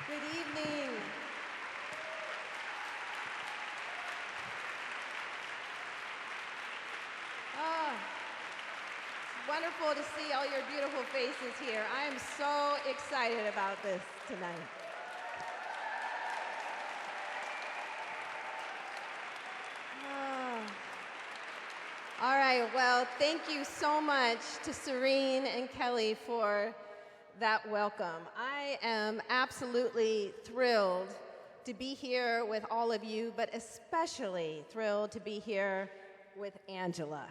Good evening. Oh, it's wonderful to see all your beautiful faces here. I am so excited about this tonight. Oh. All right, well, thank you so much to Serene and Kelly for that welcome. I am absolutely thrilled to be here with all of you, but especially thrilled to be here with Angela.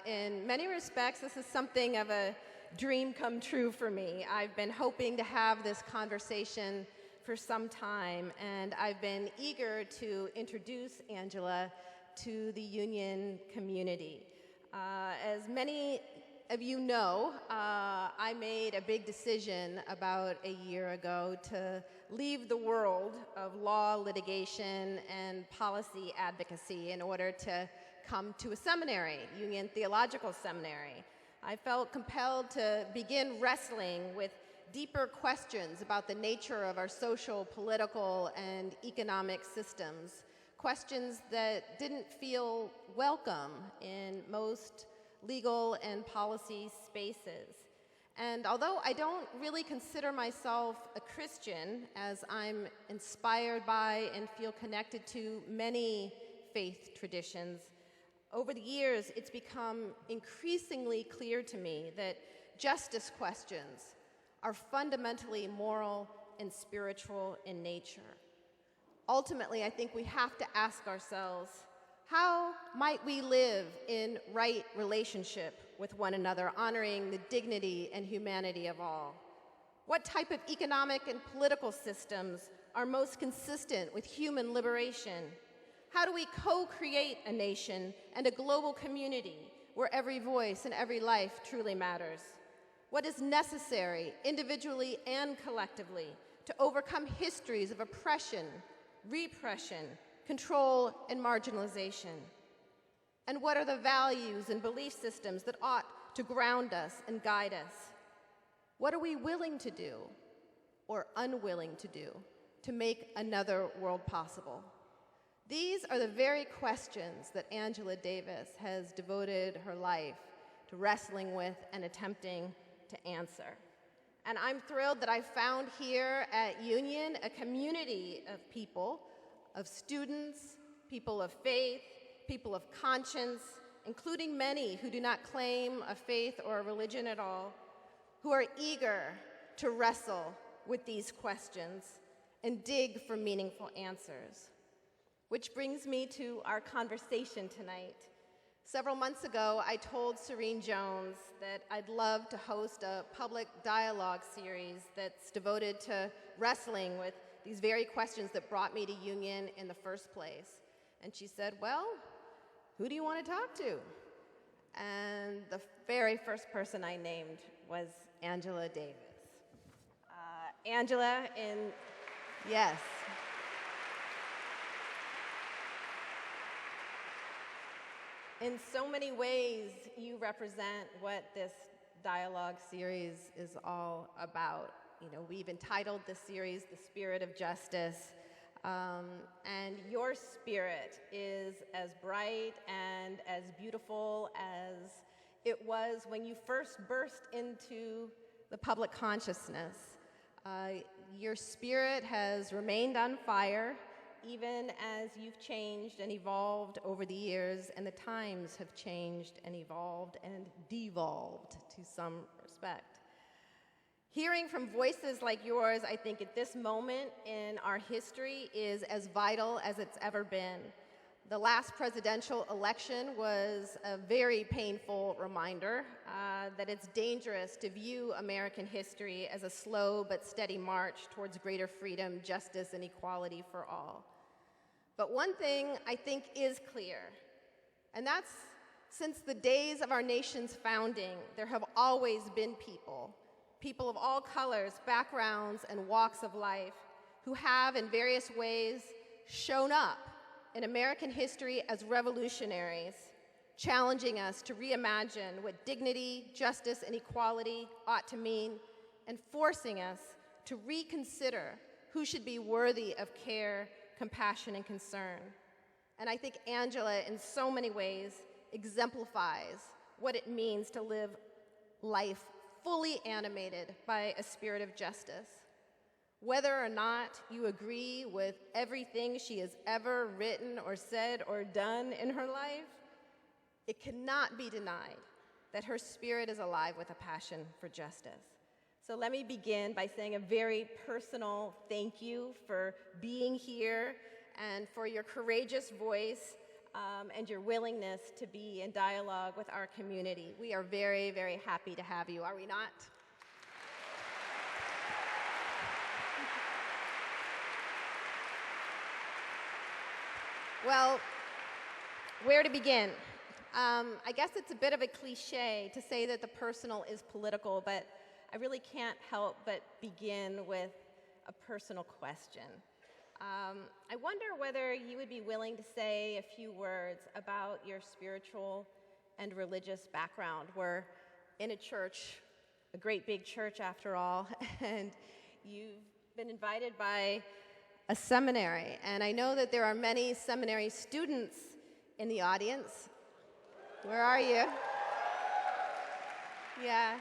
In many respects, this is something of a dream come true for me. I've been hoping to have this conversation for some time, and I've been eager to introduce Angela to the union community. As many of you know, I made a big decision about a year ago to leave the world of law, litigation, and policy advocacy in order to come to a seminary, Union Theological Seminary. I felt compelled to begin wrestling with deeper questions about the nature of our social, political, and economic systems, questions that didn't feel welcome in most legal and policy spaces. And although I don't really consider myself a Christian, as I'm inspired by and feel connected to many faith traditions, over the years it's become increasingly clear to me that justice questions are fundamentally moral and spiritual in nature. Ultimately, I think we have to ask ourselves, how might we live in right relationship with one another, honoring the dignity and humanity of all? What type of economic and political systems are most consistent with human liberation? How do we co-create a nation and a global community where every voice and every life truly matters? What is necessary, individually and collectively, to overcome histories of oppression, repression, control, and marginalization? And what are the values and belief systems that ought to ground us and guide us? What are we willing to do or unwilling to do to make another world possible? These are the very questions that Angela Davis has devoted her life to wrestling with and attempting to answer. And I'm thrilled that I found here at Union a community of people, of students, people of faith, people of conscience, including many who do not claim a faith or a religion at all, who are eager to wrestle with these questions and dig for meaningful answers. Which brings me to our conversation tonight. Several months ago, I told Serene Jones that I'd love to host a public dialogue series that's devoted to wrestling with these very questions that brought me to Union in the first place. And she said, well, who do you want to talk to? And the very first person I named was Angela Davis. Angela, yes. In so many ways, you represent what this dialogue series is all about. You know, we've entitled this series The Spirit of Justice, and your spirit is as bright and as beautiful as it was when you first burst into the public consciousness. Your spirit has remained on fire even as you've changed and evolved over the years, and the times have changed and evolved and devolved to some respect. Hearing from voices like yours, I think at this moment in our history is as vital as it's ever been. The last presidential election was a very painful reminder that it's dangerous to view American history as a slow but steady march towards greater freedom, justice, and equality for all. But one thing I think is clear, and that's since the days of our nation's founding, there have always been people of all colors, backgrounds, and walks of life who have in various ways shown up in American history as revolutionaries, challenging us to reimagine what dignity, justice, and equality ought to mean, and forcing us to reconsider who should be worthy of care, compassion, and concern. And I think Angela, in so many ways, exemplifies what it means to live life fully animated by a spirit of justice. Whether or not you agree with everything she has ever written or said or done in her life, it cannot be denied that her spirit is alive with a passion for justice. So let me begin by saying a very personal thank you for being here and for your courageous voice and your willingness to be in dialogue with our community. We are very, very happy to have you, are we not? Well, where to begin? I guess it's a bit of a cliche to say that the personal is political, but I really can't help but begin with a personal question. I wonder whether you would be willing to say a few words about your spiritual and religious background. We're in a church, a great big church after all, and you've been invited by a seminary. And I know that there are many seminary students in the audience. Where are you? Yeah.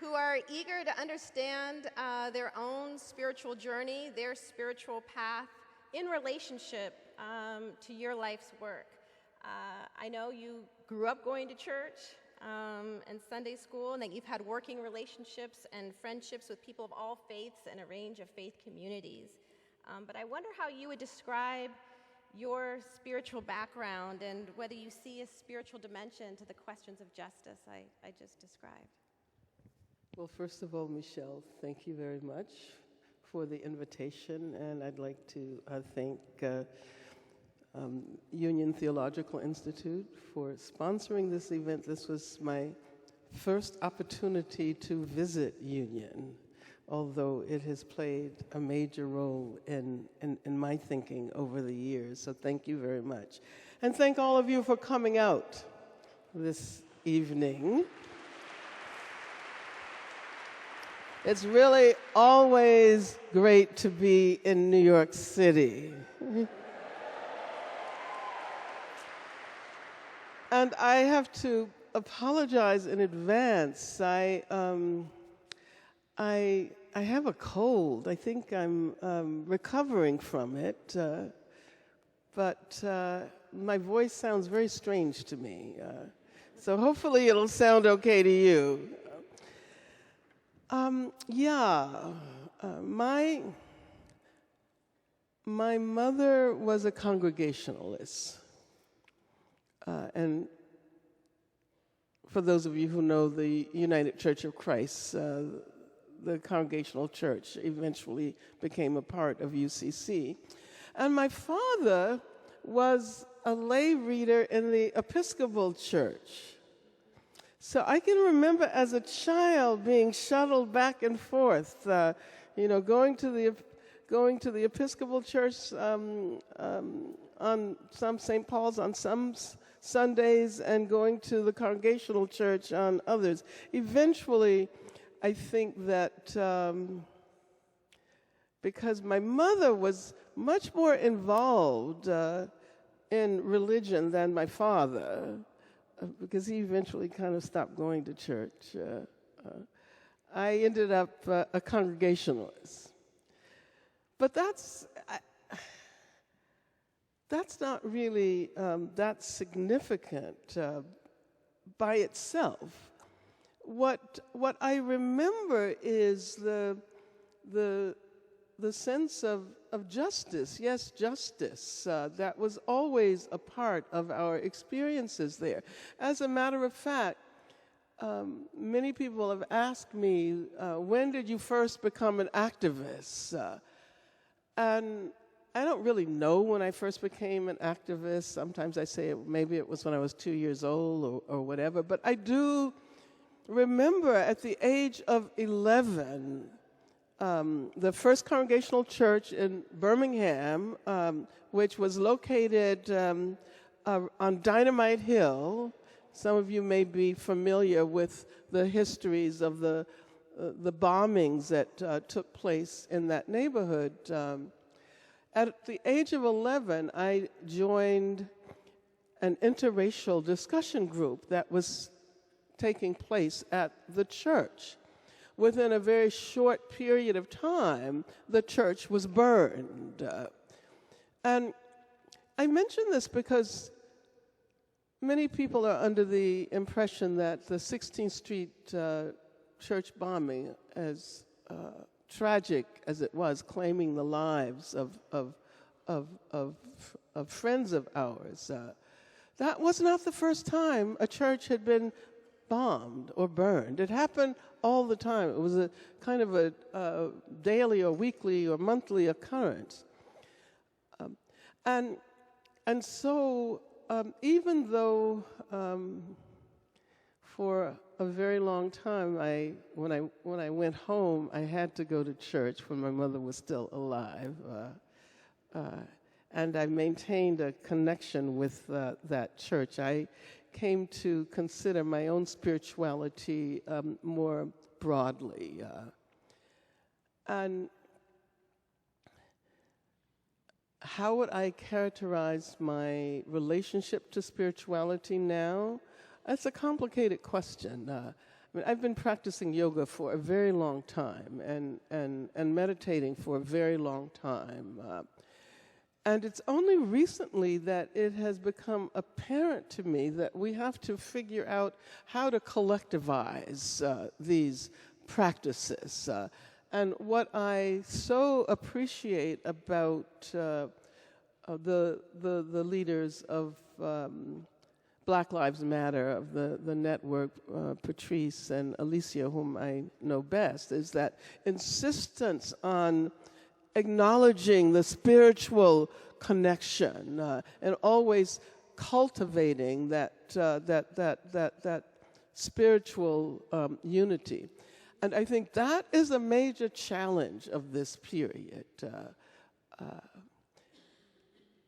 Who are eager to understand their own spiritual journey, their spiritual path in relationship to your life's work. I know you grew up going to church and Sunday school, and that you've had working relationships and friendships with people of all faiths and a range of faith communities. But I wonder how you would describe your spiritual background and whether you see a spiritual dimension to the questions of justice I just described. Well, first of all, Michelle, thank you very much for the invitation, and I'd like to thank Union Theological Institute for sponsoring this event. This was my first opportunity to visit Union, although it has played a major role in my thinking over the years. So thank you very much. And thank all of you for coming out this evening. It's really always great to be in New York City. And I have to apologize in advance. I have a cold. I think I'm recovering from it, but my voice sounds very strange to me. So hopefully it'll sound okay to you. My mother was a Congregationalist. And for those of you who know the United Church of Christ, the Congregational Church eventually became a part of UCC. And my father was a lay reader in the Episcopal Church. So I can remember as a child being shuttled back and forth, going to the Episcopal Church on some St. Paul's on some Sundays and going to the Congregational Church on others. Eventually, I think that because my mother was much more involved in religion than my father, because he eventually kind of stopped going to church, I ended up a Congregationalist. But that's not really that significant by itself. What I remember is the sense of justice. Yes, justice. That was always a part of our experiences there. As a matter of fact, many people have asked me, when did you first become an activist? And I don't really know when I first became an activist. Sometimes I say maybe it was when I was 2 years old or whatever. But I do remember at the age of 11, the First Congregational Church in Birmingham, which was located on Dynamite Hill. Some of you may be familiar with the histories of the the bombings that took place in that neighborhood. At the age of 11, I joined an interracial discussion group that was taking place at the church. Within a very short period of time, the church was burned. And I mention this because many people are under the impression that the 16th Street church bombing, as tragic as it was, claiming the lives of friends of ours, that was not the first time a church had been bombed or burned. It happened all the time. It was a kind of a daily or weekly or monthly occurrence. And so even though for a very long time, when I went home, I had to go to church when my mother was still alive, and I maintained a connection with that church. I came to consider my own spirituality more broadly, and how would I characterize my relationship to spirituality now? That's a complicated question. I mean, I've been practicing yoga for a very long time and meditating for a very long time. And it's only recently that it has become apparent to me that we have to figure out how to collectivize these practices. And what I so appreciate about the leaders of Black Lives Matter, of the network, Patrice and Alicia, whom I know best, is that insistence on acknowledging the spiritual connection and always cultivating that spiritual unity. And I think that is a major challenge of this period,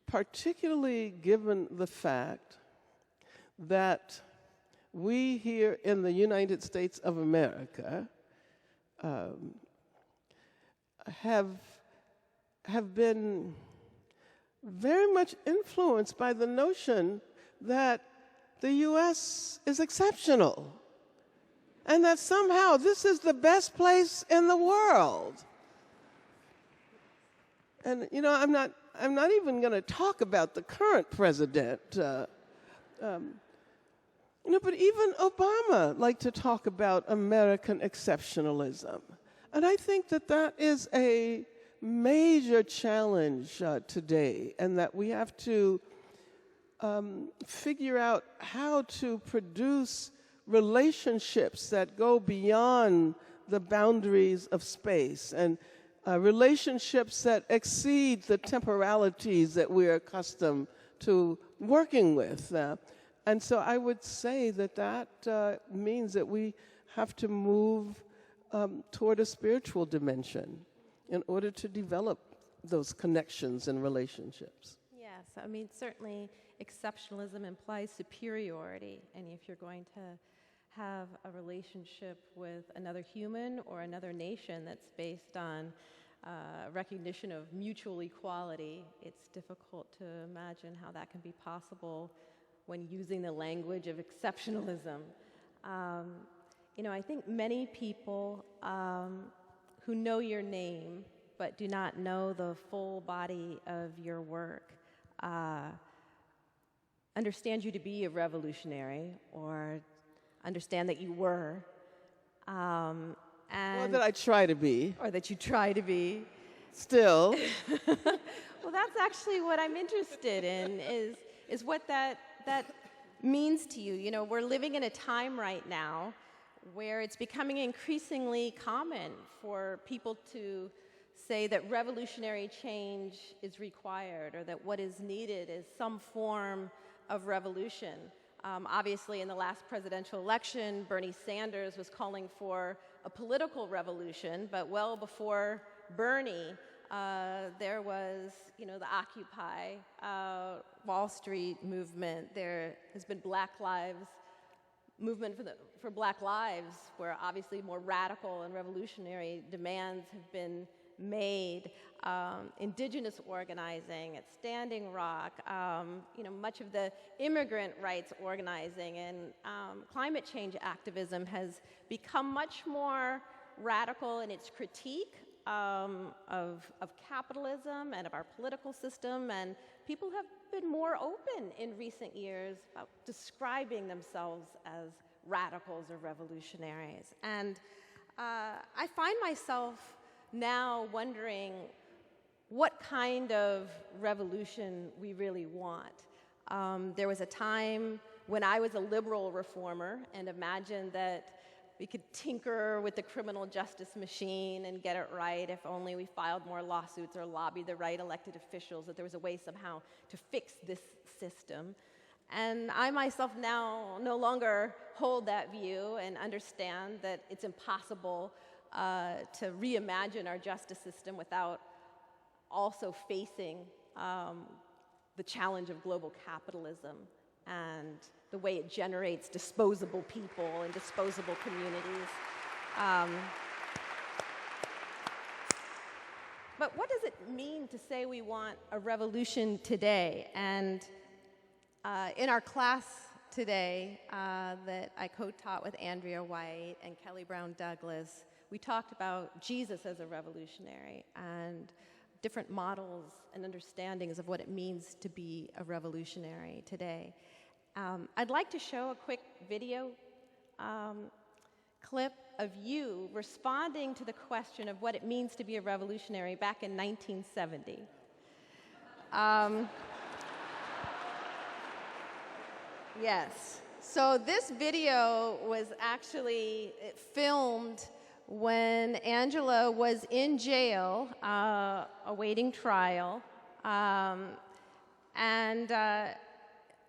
particularly given the fact that we here in the United States of America have been very much influenced by the notion that the U.S. is exceptional and that somehow this is the best place in the world. And, you know, I'm not even going to talk about the current president. You know, but even Obama liked to talk about American exceptionalism. And I think that that is a major challenge today, and that we have to figure out how to produce relationships that go beyond the boundaries of space, and relationships that exceed the temporalities that we're accustomed to working with. And so I would say that that means that we have to move toward a spiritual dimension in order to develop those connections and relationships. Yes, I mean, certainly exceptionalism implies superiority, and if you're going to have a relationship with another human or another nation that's based on recognition of mutual equality, it's difficult to imagine how that can be possible when using the language of exceptionalism. You know, I think many people who know your name but do not know the full body of your work understand you to be a revolutionary, or understand that you were. Or that I try to be. Or that you try to be. Still. Well, that's actually what I'm interested in, is what that means to you. You know, we're living in a time right now where it's becoming increasingly common for people to say that revolutionary change is required, or that what is needed is some form of revolution. Obviously, in the last presidential election, Bernie Sanders was calling for a political revolution, but well before Bernie, there was, you know, the Occupy Wall Street movement. There has been Black Lives movement for Black lives, where obviously more radical and revolutionary demands have been made, indigenous organizing at Standing Rock, much of the immigrant rights organizing and climate change activism has become much more radical in its critique of capitalism and of our political system, and people have been more open in recent years about describing themselves as radicals or revolutionaries. And I find myself now wondering what kind of revolution we really want. There was a time when I was a liberal reformer and imagined that we could tinker with the criminal justice machine and get it right if only we filed more lawsuits or lobbied the right elected officials, that there was a way somehow to fix this system. And I myself now no longer hold that view and understand that it's impossible to reimagine our justice system without also facing the challenge of global capitalism and the way it generates disposable people and disposable communities. But what does it mean to say we want a revolution today? And in our class today that I co-taught with Andrea White and Kelly Brown Douglas, we talked about Jesus as a revolutionary and different models and understandings of what it means to be a revolutionary today. I'd like to show a quick video clip of you responding to the question of what it means to be a revolutionary back in 1970. Yes. So this video was actually filmed when Angela was in jail awaiting trial.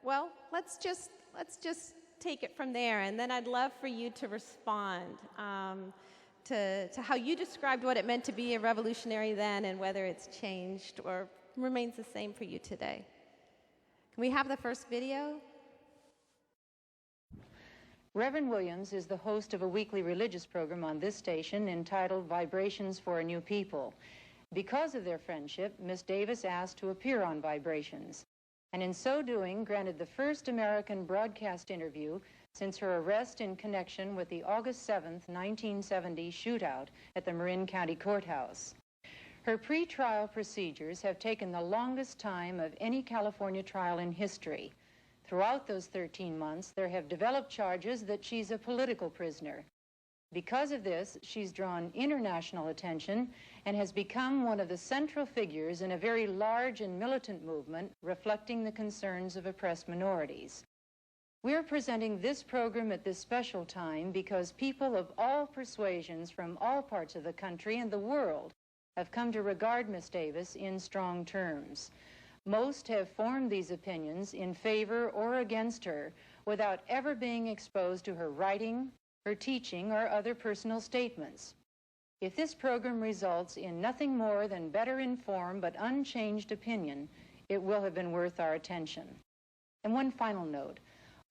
Well, let's just take it from there, and then I'd love for you to respond to how you described what it meant to be a revolutionary then and whether it's changed or remains the same for you today. Can we have the first video? Reverend Williams is the host of a weekly religious program on this station entitled Vibrations for a New People. Because of their friendship, Miss Davis asked to appear on Vibrations, and in so doing granted the first American broadcast interview since her arrest in connection with the August 7th, 1970 shootout at the Marin County Courthouse. Her pre-trial procedures have taken the longest time of any California trial in history. Throughout those 13 months, there have developed charges that she's a political prisoner. Because of this, she's drawn international attention and has become one of the central figures in a very large and militant movement reflecting the concerns of oppressed minorities. We're presenting this program at this special time because people of all persuasions from all parts of the country and the world have come to regard Miss Davis in strong terms. Most have formed these opinions in favor or against her without ever being exposed to her writing, her teaching, or other personal statements. If this program results in nothing more than better informed but unchanged opinion, it will have been worth our attention. And one final note.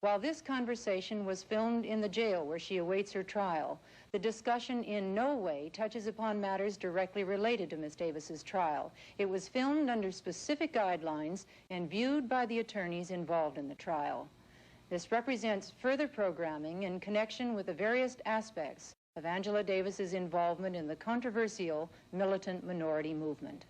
While this conversation was filmed in the jail where she awaits her trial, the discussion in no way touches upon matters directly related to Ms. Davis's trial. It was filmed under specific guidelines and viewed by the attorneys involved in the trial. This represents further programming in connection with the various aspects of Angela Davis's involvement in the controversial militant minority movement.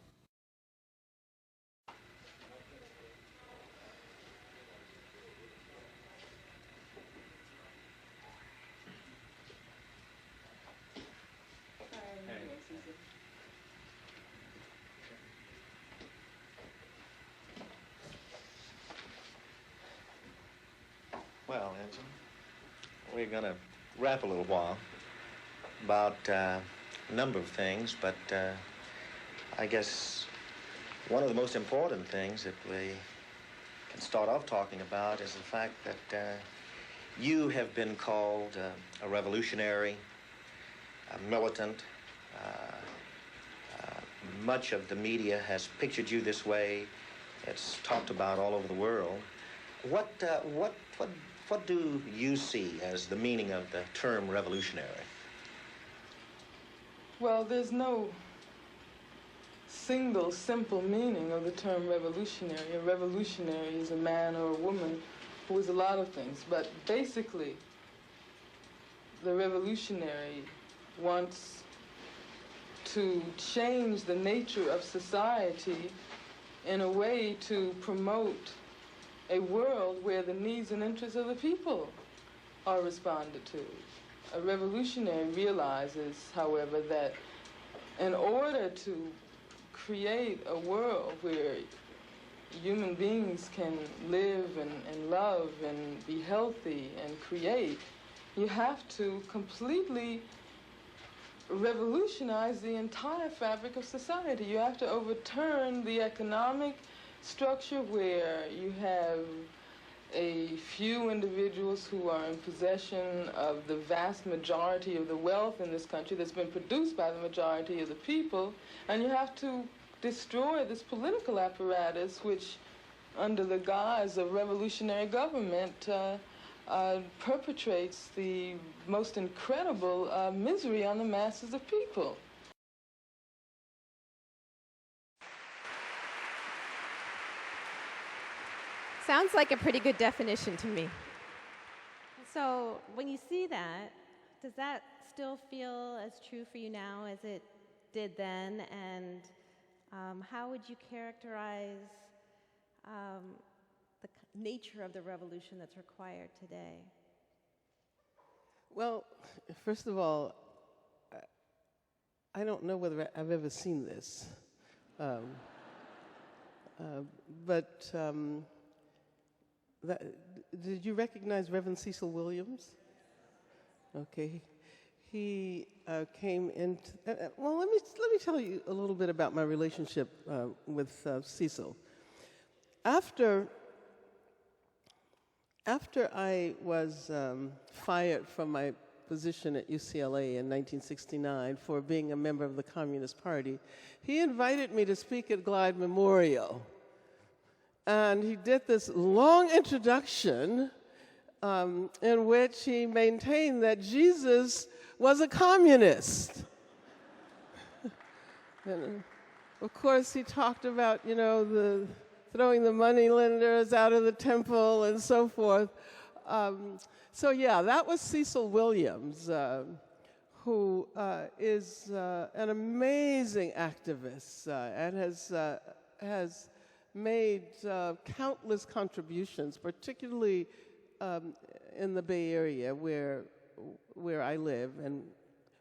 Well, Angela, we're going to rap a little while about a number of things, but I guess one of the most important things that we can start off talking about is the fact that you have been called a revolutionary, a militant. Much of the media has pictured you this way. It's talked about all over the world. What what do you see as the meaning of the term revolutionary? Well, there's no single simple meaning of the term revolutionary. A revolutionary is a man or a woman who is a lot of things, but basically the revolutionary wants to change the nature of society in a way to promote a world where the needs and interests of the people are responded to. A revolutionary realizes, however, that in order to create a world where human beings can live and love and be healthy and create, you have to completely revolutionize the entire fabric of society. You have to overturn the economic structure where you have a few individuals who are in possession of the vast majority of the wealth in this country that's been produced by the majority of the people, and you have to destroy this political apparatus which, under the guise of revolutionary government, perpetrates the most incredible misery on the masses of people. Sounds like a pretty good definition to me. So when you see that, does that still feel as true for you now as it did then? And how would you characterize the nature of the revolution that's required today? Well, first of all, I don't know whether I've ever seen this. But did you recognize Reverend Cecil Williams? Okay. He came into... well, let me tell you a little bit about my relationship with Cecil. After I was fired from my position at UCLA in 1969 for being a member of the Communist Party, he invited me to speak at Glide Memorial. And he did this long introduction in which he maintained that Jesus was a communist. And of course, he talked about, the throwing the moneylenders out of the temple and so forth. So yeah, that was Cecil Williams, who is an amazing activist and has made countless contributions, particularly in the Bay Area where I live and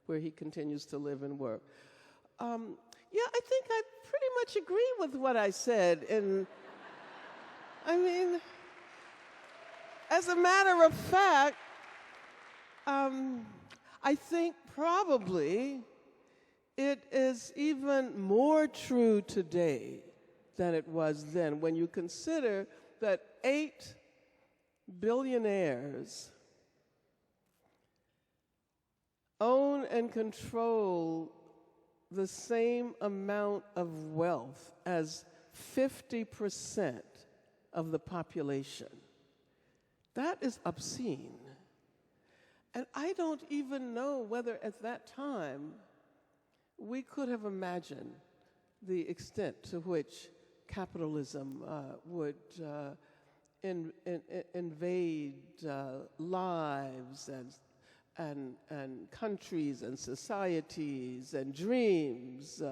where he continues to live and work. Yeah, I think I pretty much agree with what I said. And I mean, as a matter of fact, I think probably it is even more true today than it was then, when you consider that 8 billionaires own and control the same amount of wealth as 50% of the population. That is obscene. And I don't even know whether at that time we could have imagined the extent to which capitalism would invade lives and countries and societies and dreams.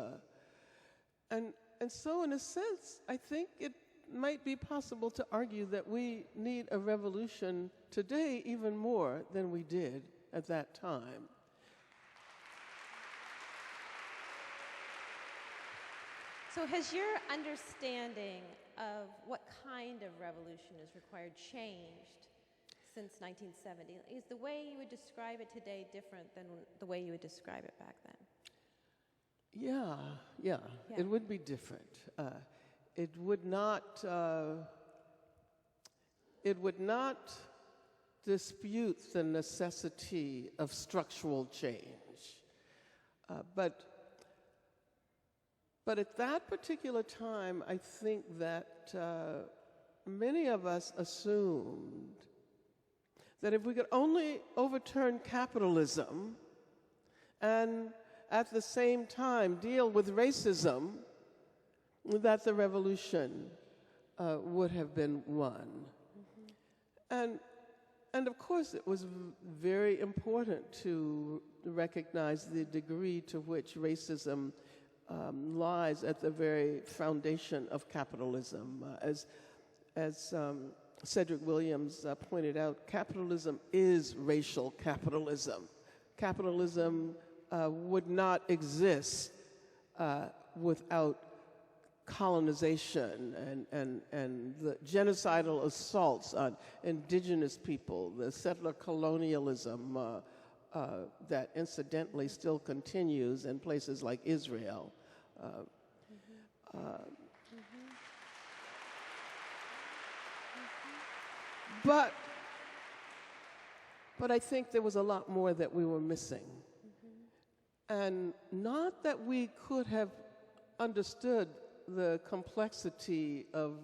And so in a sense, I think it might be possible to argue that we need a revolution today even more than we did at that time. So has your understanding of what kind of revolution is required changed since 1970? Is the way you would describe it today different than the way you would describe it back then? Yeah. It would be different. It would not dispute the necessity of structural change. But at that particular time, I think that many of us assumed that if we could only overturn capitalism and at the same time deal with racism, that the revolution would have been won. And of course, it was very important to recognize the degree to which racism lies at the very foundation of capitalism. As Cedric Williams pointed out, capitalism is racial capitalism. Capitalism would not exist without colonization and the genocidal assaults on indigenous people, the settler colonialism that incidentally still continues in places like Israel. But I think there was a lot more that we were missing. And not that we could have understood the complexity of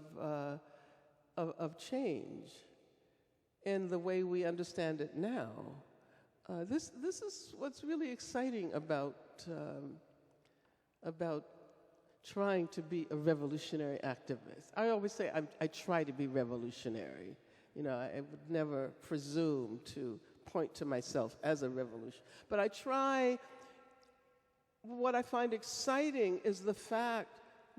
change in the way we understand it now. This is what's really exciting about trying to be a revolutionary activist. I always say I try to be revolutionary. You know, I would never presume to point to myself as a revolution. But I try. What I find exciting is the fact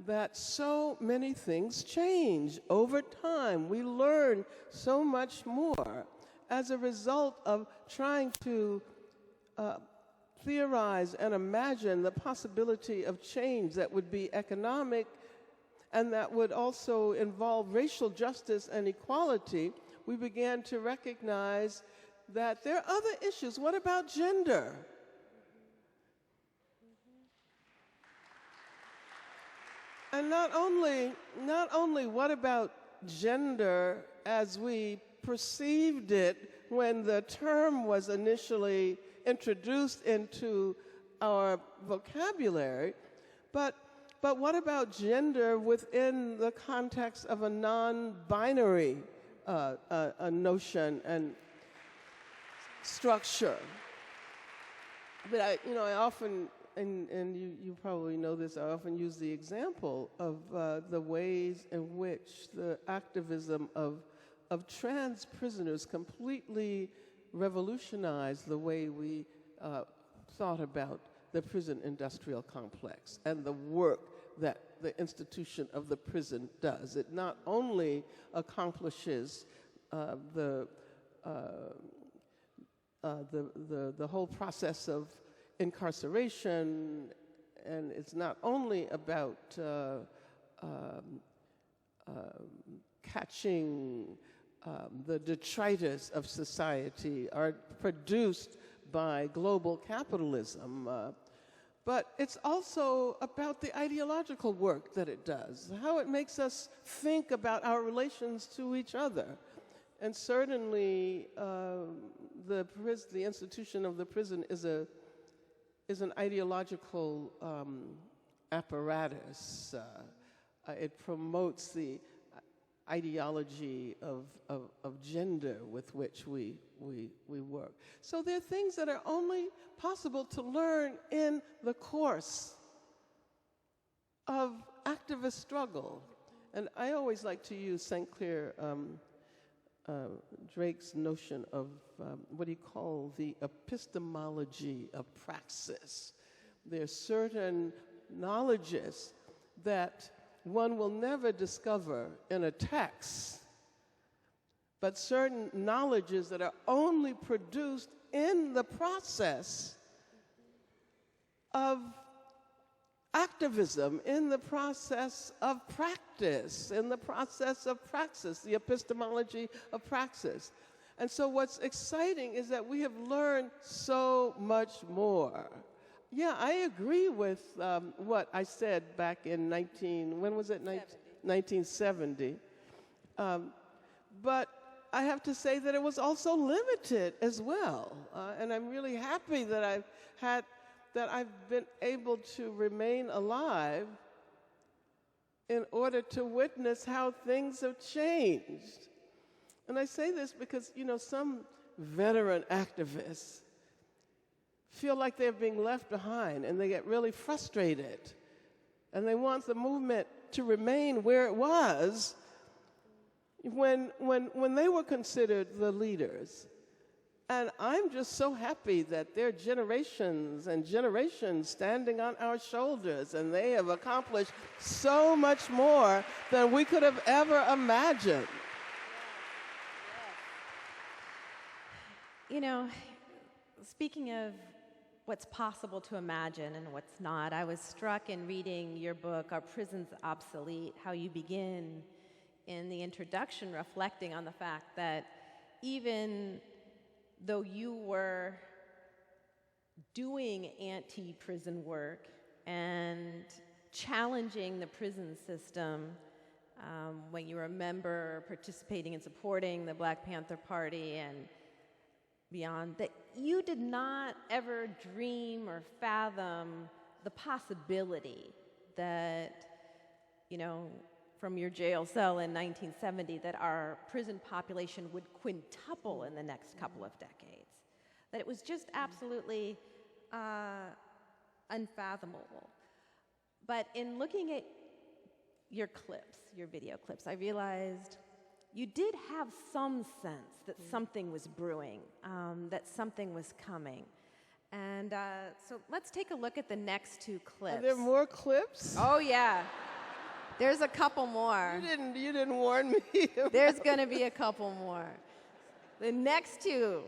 that so many things change over time. We learn so much more as a result of trying to theorize and imagine the possibility of change that would be economic and that would also involve racial justice and equality. We began to recognize that there are other issues. What about gender? And not only what about gender as we perceived it when the term was initially introduced into our vocabulary, but what about gender within the context of a non-binary a notion and structure? But I often, and you probably know this, I often use the example of the ways in which the activism of trans prisoners completely revolutionized the way we thought about the prison industrial complex and the work that the institution of the prison does. It not only accomplishes the whole process of incarceration, and it's not only about catching the detritus of society are produced by global capitalism, but it's also about the ideological work that it does, how it makes us think about our relations to each other. And certainly the institution of the prison is an ideological apparatus. It promotes the ideology of gender with which we work. So there are things that are only possible to learn in the course of activist struggle. And I always like to use St. Clair Drake's notion of what he called the epistemology of praxis. There are certain knowledges that one will never discover in a text, but certain knowledges that are only produced in the process of activism, in the process of practice, in the process of praxis, the epistemology of praxis. And so what's exciting is that we have learned so much more. Yeah, I agree with what I said back in 1970. But I have to say that it was also limited as well. And I'm really happy that I've been able to remain alive in order to witness how things have changed. And I say this because, some veteran activists feel like they're being left behind, and they get really frustrated. And they want the movement to remain where it was when they were considered the leaders. And I'm just so happy that there are generations and generations standing on our shoulders, and they have accomplished so much more than we could have ever imagined. You know, speaking of what's possible to imagine and what's not, I was struck in reading your book, Are Prisons Obsolete?, how you begin in the introduction reflecting on the fact that even though you were doing anti-prison work and challenging the prison system when you were a member participating and supporting the Black Panther Party and beyond, that you did not ever dream or fathom the possibility that, you know, from your jail cell in 1970, that our prison population would quintuple in the next couple of decades. That it was just absolutely unfathomable. But in looking at your clips, your video clips, I realized you did have some sense that something was brewing, that something was coming. And so let's take a look at the next two clips. Are there more clips? Oh, yeah. There's a couple more. You didn't warn me. There's going to be a couple more. The next two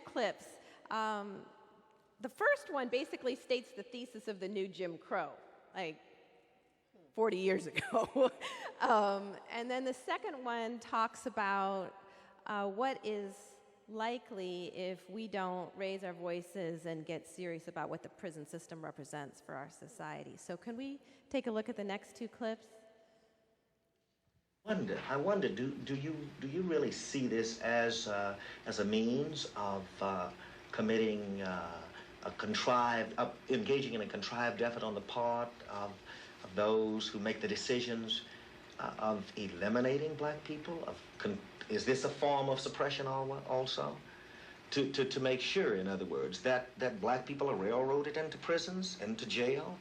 clips. The first one basically states the thesis of the new Jim Crow, like 40 years ago. And then the second one talks about what is likely if we don't raise our voices and get serious about what the prison system represents for our society. So can we take a look at the next two clips? I wonder, do you really see this as a means of committing a contrived, engaging in a contrived effort on the part of those who make the decisions of eliminating black people? Is this a form of suppression also? To make sure, in other words, that black people are railroaded into prisons, into jail?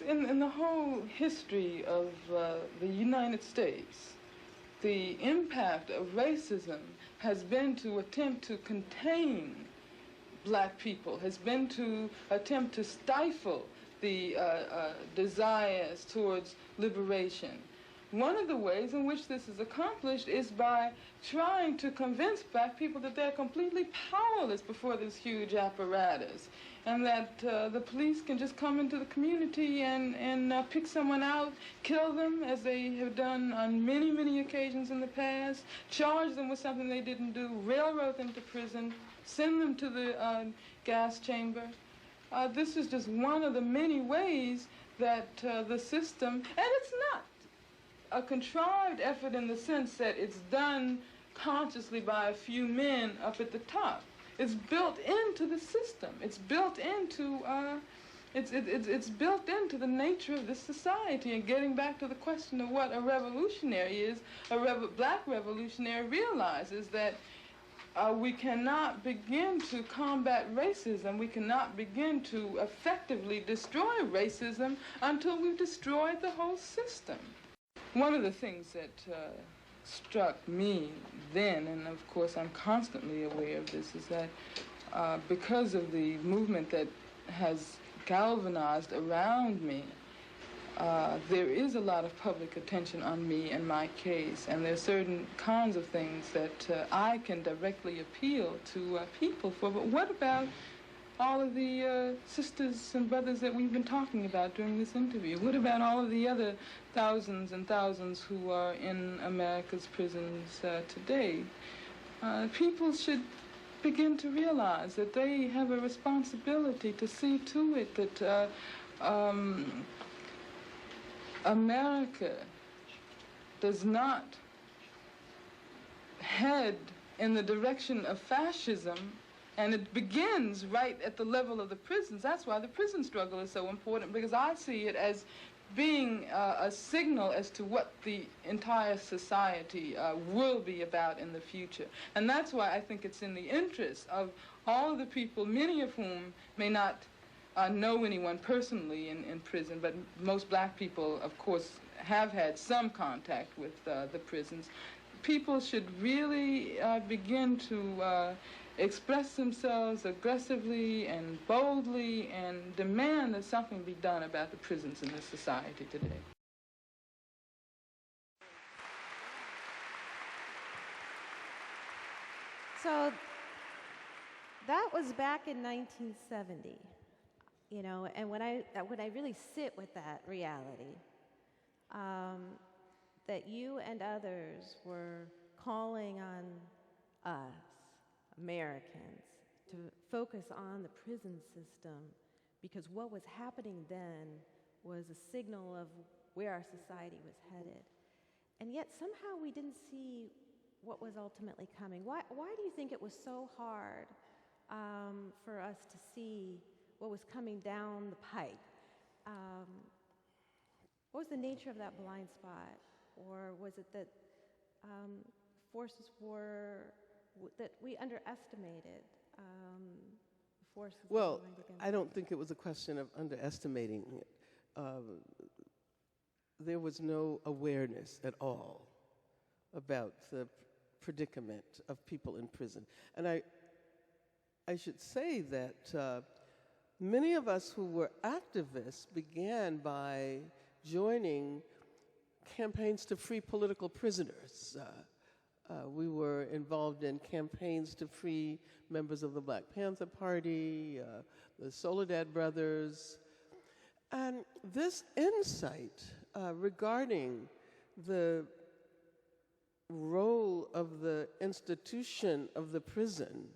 In the whole history of the United States, the impact of racism has been to attempt to contain black people, has been to attempt to stifle the desires towards liberation. One of the ways in which this is accomplished is by trying to convince black people that they're completely powerless before this huge apparatus, and that the police can just come into the community and pick someone out, kill them, as they have done on many, many occasions in the past, charge them with something they didn't do, railroad them to prison, send them to the gas chamber. This is just one of the many ways that the system, and it's not a contrived effort in the sense that it's done consciously by a few men up at the top. It's built into the system. It's built into it's built into the nature of this society. And getting back to the question of what a revolutionary is, black revolutionary realizes that we cannot begin to combat racism. We cannot begin to effectively destroy racism until we've destroyed the whole system. One of the things that struck me then, and of course I'm constantly aware of this, is that because of the movement that has galvanized around me, there is a lot of public attention on me and my case, and there are certain kinds of things that I can directly appeal to people for. But what about all of the sisters and brothers that we've been talking about during this interview? What about all of the other thousands and thousands who are in America's prisons today? People should begin to realize that they have a responsibility to see to it that America does not head in the direction of fascism. And it begins right at the level of the prisons. That's why the prison struggle is so important, because I see it as being a signal as to what the entire society will be about in the future. And that's why I think it's in the interest of all of the people, many of whom may not know anyone personally in prison, but most black people, of course, have had some contact with the prisons. People should really begin to express themselves aggressively and boldly and demand that something be done about the prisons in this society today. So that was back in 1970, you know, and when I really sit with that reality, that you and others were calling on us, Americans, to focus on the prison system, because what was happening then was a signal of where our society was headed. And yet somehow we didn't see what was ultimately coming. Why do you think it was so hard for us to see what was coming down the pipe? What was the nature of that blind spot? Or was it that forces were, that we underestimated forces? Well, I don't think it was a question of underestimating it. There was no awareness at all about the predicament of people in prison. And I should say that many of us who were activists began by joining campaigns to free political prisoners. We were involved in campaigns to free members of the Black Panther Party, the Soledad Brothers. And this insight regarding the role of the institution of the prison,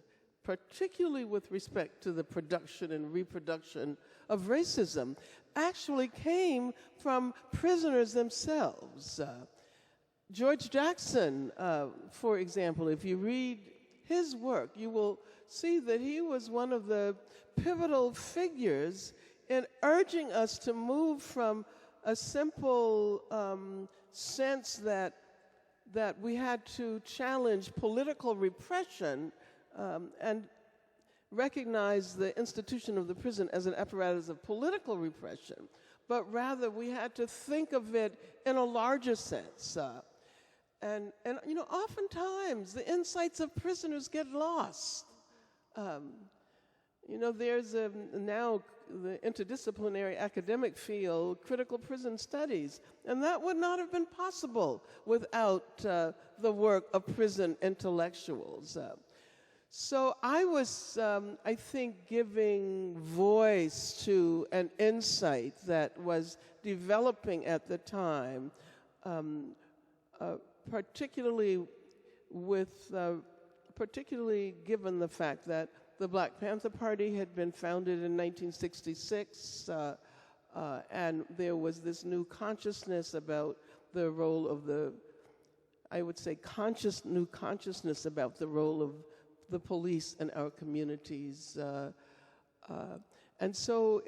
particularly with respect to the production and reproduction of racism, actually came from prisoners themselves. George Jackson, for example, if you read his work, you will see that he was one of the pivotal figures in urging us to move from a simple sense that we had to challenge political repression and recognize the institution of the prison as an apparatus of political repression, but rather we had to think of it in a larger sense. And you know, oftentimes the insights of prisoners get lost. You know, there's now the interdisciplinary academic field, critical prison studies, and that would not have been possible without the work of prison intellectuals. So I was, I think, giving voice to an insight that was developing at the time, particularly given the fact that the Black Panther Party had been founded in 1966, and there was this new consciousness about the role of new consciousness about the role of the police in our communities. And so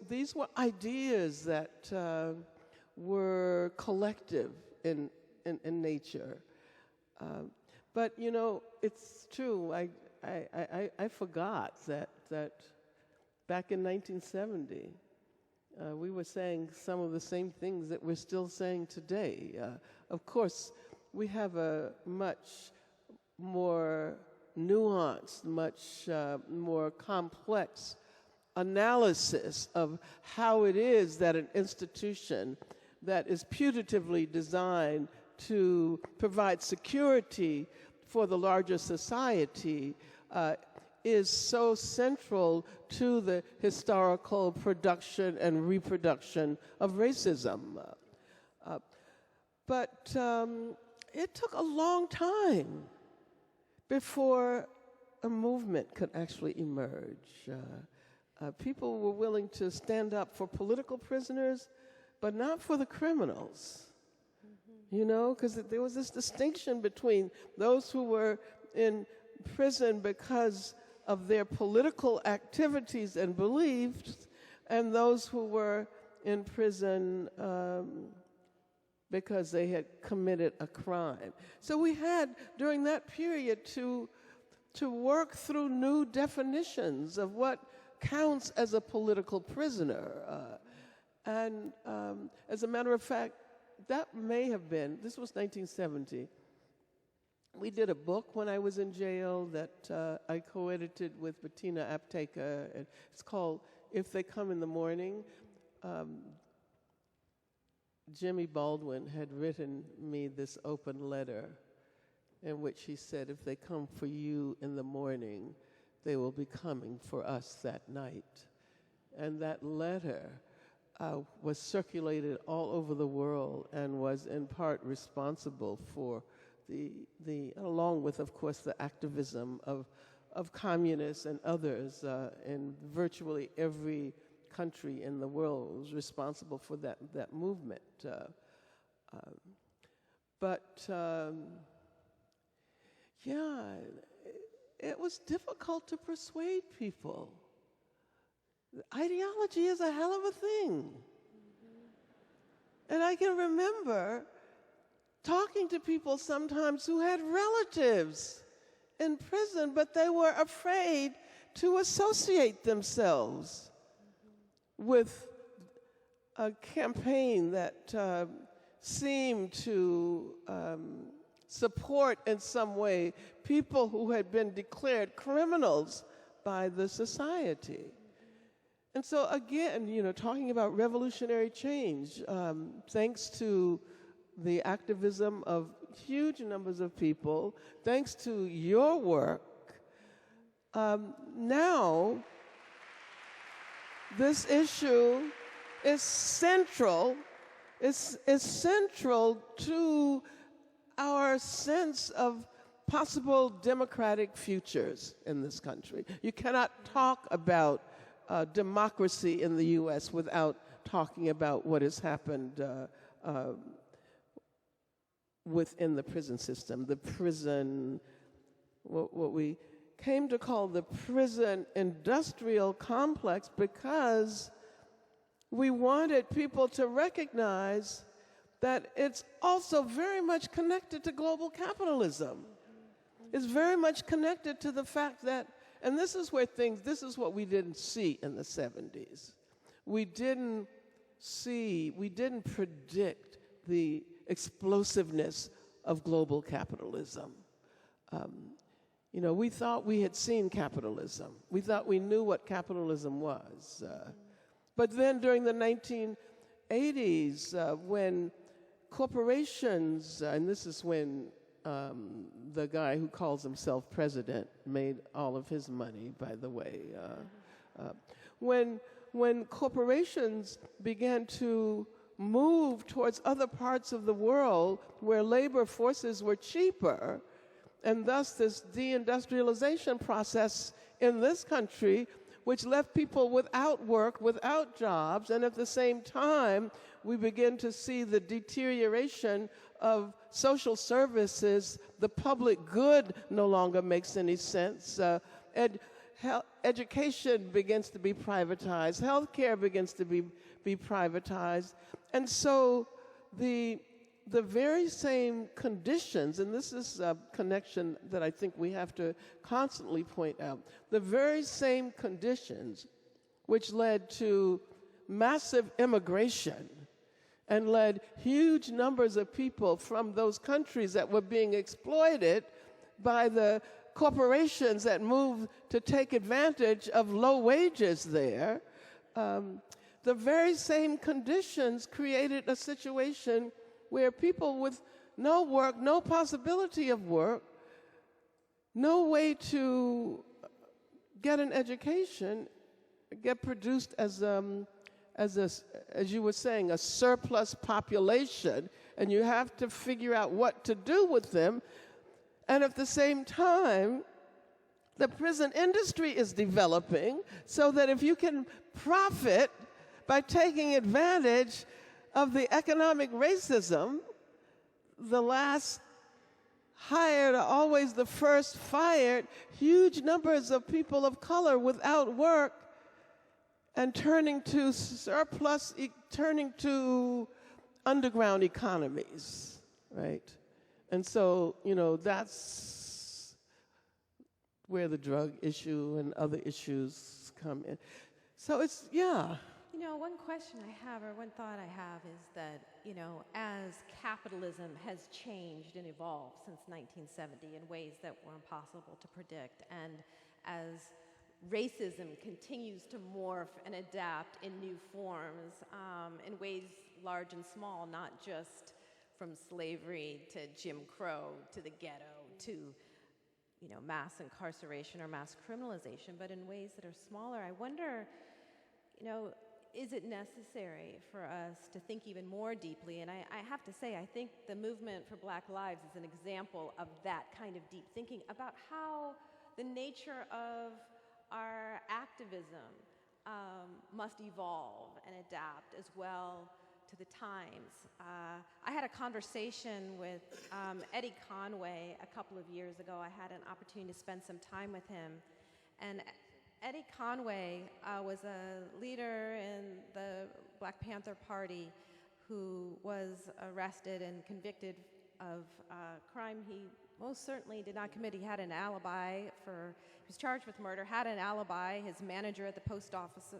these were ideas that were collective in nature. But, you know, it's true, I forgot that back in 1970, we were saying some of the same things that we're still saying today. Of course, we have a much more nuanced, much more complex analysis of how it is that an institution that is putatively designed to provide security for the larger society is so central to the historical production and reproduction of racism. But it took a long time before a movement could actually emerge. People were willing to stand up for political prisoners, but not for the criminals. You know, because there was this distinction between those who were in prison because of their political activities and beliefs, and those who were in prison because they had committed a crime. So we had, during that period, to work through new definitions of what counts as a political prisoner. And as a matter of fact, that may have been, this was 1970. We did a book when I was in jail that I co-edited with Bettina Apteka. It's called If They Come in the Morning. Jimmy Baldwin had written me this open letter in which he said, if they come for you in the morning, they will be coming for us that night. And that letter was circulated all over the world and was in part responsible for the along with, of course, the activism of communists and others in virtually every country in the world was responsible for that movement. Yeah, it was difficult to persuade people. Ideology is a hell of a thing. And I can remember talking to people sometimes who had relatives in prison, but they were afraid to associate themselves with a campaign that seemed to support in some way people who had been declared criminals by the society. And so again, talking about revolutionary change, thanks to the activism of huge numbers of people, thanks to your work, now this issue is central to our sense of possible democratic futures in this country. You cannot talk about democracy in the U.S. without talking about what has happened within the prison system. The prison, what we came to call the prison industrial complex, because we wanted people to recognize that it's also very much connected to global capitalism. It's very much connected to the fact that, and this is what we didn't see in the 70s. We didn't predict the explosiveness of global capitalism. We thought we had seen capitalism. We thought we knew what capitalism was. But then during the 1980s, when corporations, and this is when the guy who calls himself president made all of his money, by the way. When corporations began to move towards other parts of the world where labor forces were cheaper, and thus this deindustrialization process in this country, which left people without work, without jobs, and at the same time, we begin to see the deterioration of social services. The public good no longer makes any sense. Education begins to be privatized. Healthcare begins to be privatized. And so the very same conditions, and this is a connection that I think we have to constantly point out, the very same conditions which led to massive immigration and led huge numbers of people from those countries that were being exploited by the corporations that moved to take advantage of low wages there, the very same conditions created a situation where people with no work, no possibility of work, no way to get an education, get produced as you were saying, a surplus population, and you have to figure out what to do with them. And at the same time, the prison industry is developing so that if you can profit by taking advantage of the economic racism, the last hired are always the first fired, huge numbers of people of color without work and turning to surplus turning to underground economies, right? And so, that's where the drug issue and other issues come in. So it's, yeah. One question I have, or one thought I have, is that, as capitalism has changed and evolved since 1970 in ways that were impossible to predict, and as racism continues to morph and adapt in new forms, in ways large and small, not just from slavery to Jim Crow to the ghetto to mass incarceration or mass criminalization, but in ways that are smaller. I wonder, is it necessary for us to think even more deeply? And I have to say, I think the movement for Black Lives is an example of that kind of deep thinking about how the nature of our activism must evolve and adapt as well to the times. I had a conversation with Eddie Conway a couple of years ago. I had an opportunity to spend some time with him. And Eddie Conway was a leader in the Black Panther Party who was arrested and convicted of a crime he most certainly did not commit. He had an alibi he was charged with murder, had an alibi. His manager at the post office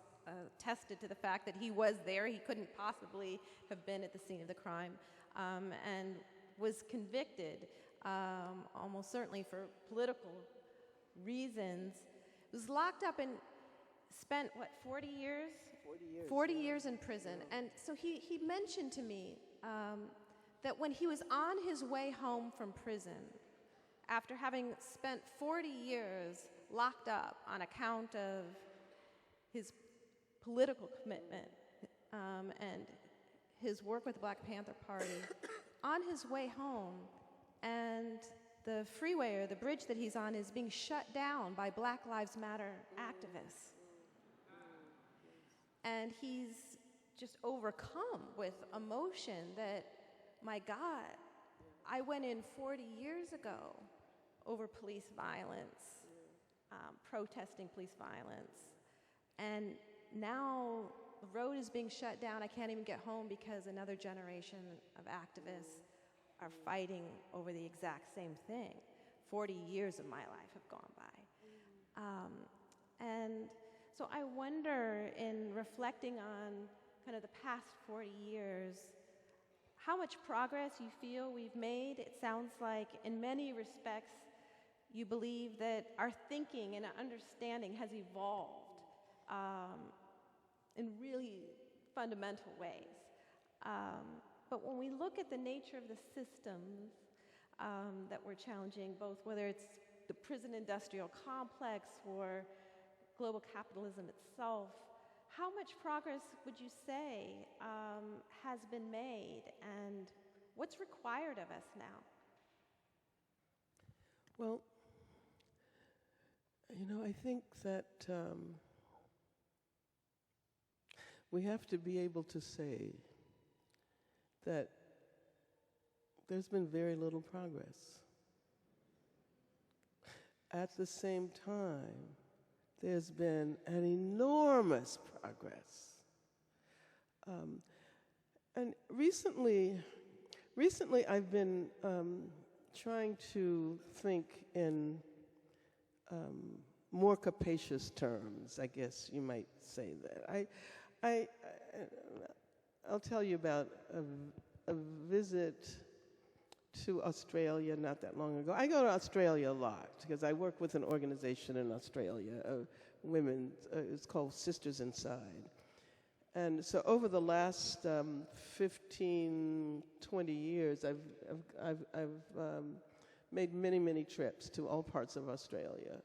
attested to the fact that he was there. He couldn't possibly have been at the scene of the crime, and was convicted, almost certainly for political reasons. Was locked up and spent, 40 years? 40 years. 40 years in prison. And so he mentioned to me that when he was on his way home from prison, after having spent 40 years locked up on account of his political commitment and his work with the Black Panther Party, on his way home, and the freeway or the bridge that he's on is being shut down by Black Lives Matter activists. And he's just overcome with emotion that, my God, I went in 40 years ago over police violence, protesting police violence. And now the road is being shut down. I can't even get home because another generation of activists are fighting over the exact same thing. 40 years of my life have gone by. And so I wonder, in reflecting on kind of the past 40 years, how much progress you feel we've made. It sounds like in many respects you believe that our thinking and understanding has evolved in really fundamental ways. But when we look at the nature of the systems that we're challenging, both whether it's the prison industrial complex or global capitalism itself, how much progress would you say has been made, and what's required of us now? Well, I think that we have to be able to say that there's been very little progress. At the same time, there's been an enormous progress. And recently I've been trying to think in more capacious terms, I guess you might say that. I'll tell you about a visit to Australia not that long ago. I go to Australia a lot because I work with an organization in Australia, women, it's called Sisters Inside. And so over the last 15, 20 years, I've made many, many trips to all parts of Australia.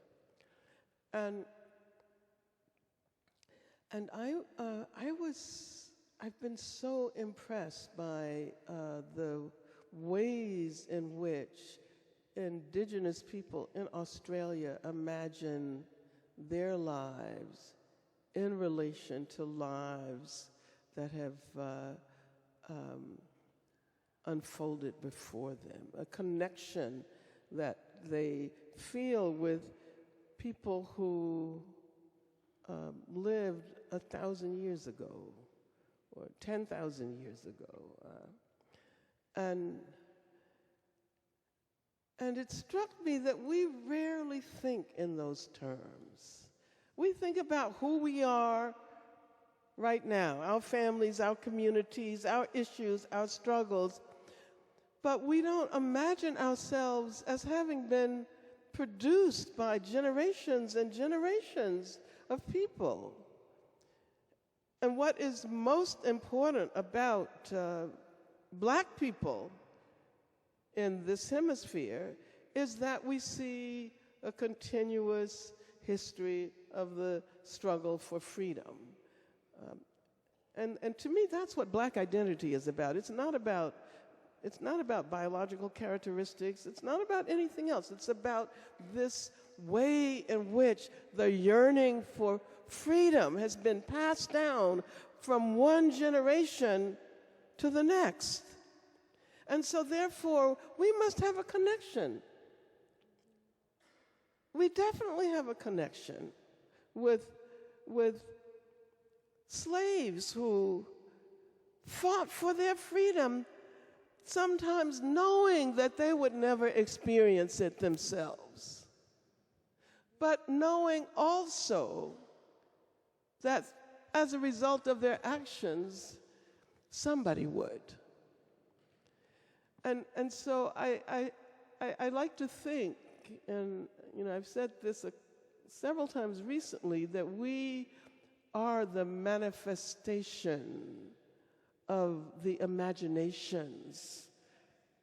And I've been so impressed by the ways in which indigenous people in Australia imagine their lives in relation to lives that have unfolded before them, a connection that they feel with people who lived 1,000 years ago, or 10,000 years ago. And it struck me that we rarely think in those terms. We think about who we are right now, our families, our communities, our issues, our struggles, but we don't imagine ourselves as having been produced by generations and generations of people. And what is most important about Black people in this hemisphere is that we see a continuous history of the struggle for freedom. And to me, that's what Black identity is about. It's not about biological characteristics. It's not about anything else. It's about this way in which the yearning for freedom has been passed down from one generation to the next. And so therefore, we must have a connection. We definitely have a connection with slaves who fought for their freedom, sometimes knowing that they would never experience it themselves, but knowing also that as a result of their actions, somebody would. And so I like to think, and I've said this several times recently, that we are the manifestation of the imaginations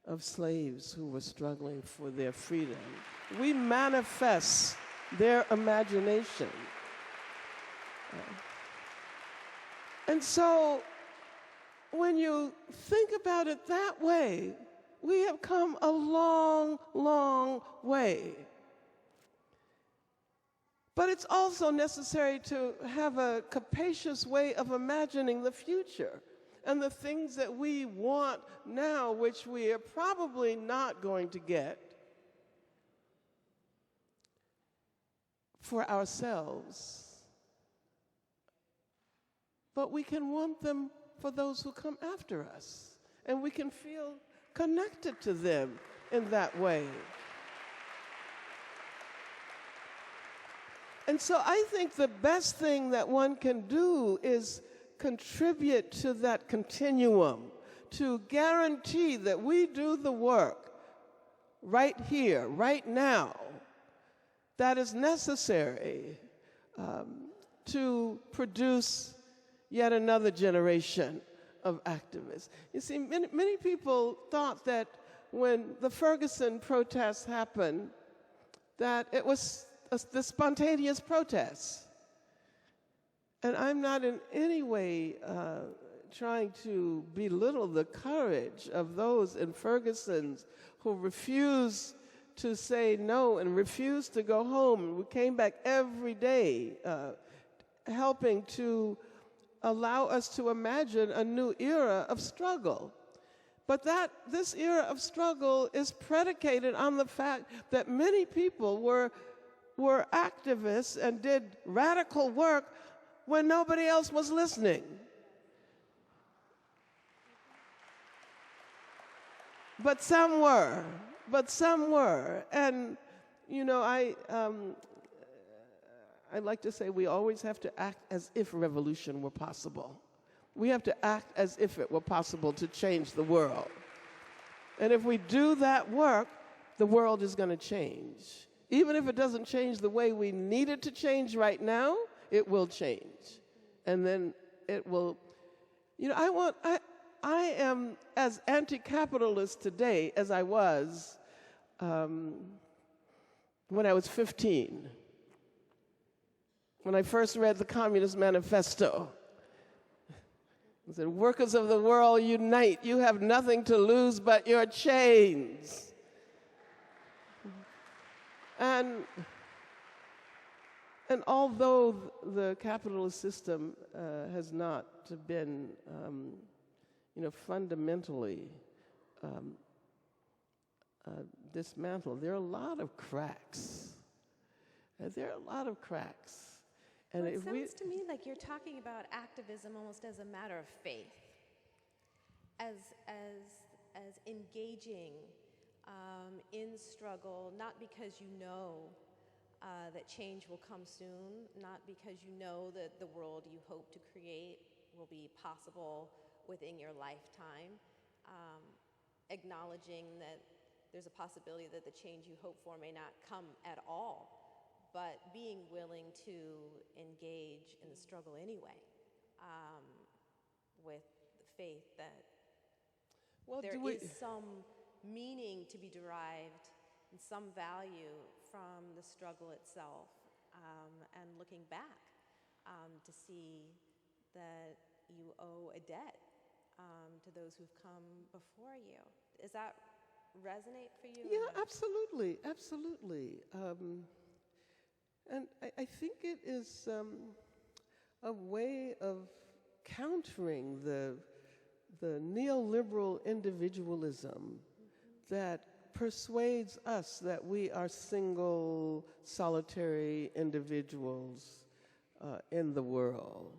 of slaves who were struggling for their freedom. We manifest their imagination. And so when you think about it that way, we have come a long, long way. But it's also necessary to have a capacious way of imagining the future and the things that we want now, which we are probably not going to get for ourselves. But we can want them for those who come after us, and we can feel connected to them in that way. And so I think the best thing that one can do is contribute to that continuum, to guarantee that we do the work right here, right now, that is necessary to produce yet another generation of activists. You see, many people thought that when the Ferguson protests happened, that it was the spontaneous protest. And I'm not in any way trying to belittle the courage of those in Ferguson who refused to say no and refused to go home. We came back every day helping to allow us to imagine a new era of struggle. But this era of struggle is predicated on the fact that many people were activists and did radical work when nobody else was listening. But some were. And, I like to say we always have to act as if revolution were possible. We have to act as if it were possible to change the world. And if we do that work, the world is going to change. Even if it doesn't change the way we need it to change right now, it will change. And then it will, I am as anti-capitalist today as I was when I was 15. When I first read the Communist Manifesto, it said, "Workers of the world, unite. You have nothing to lose but your chains." And although the capitalist system has not been, fundamentally dismantled, there are a lot of cracks. And Well, it if we, sounds to me like you're talking about activism almost as a matter of faith, as engaging in struggle, not because you know that change will come soon, not because you know that the world you hope to create will be possible within your lifetime, acknowledging that there's a possibility that the change you hope for may not come at all, but being willing to engage in the struggle anyway, with the faith that well, there is some meaning to be derived and some value from the struggle itself, and looking back to see that you owe a debt to those who've come before you. Does that resonate for you? yeah, absolutely, absolutely. And I think it is a way of countering the neoliberal individualism that persuades us that we are single, solitary individuals in the world.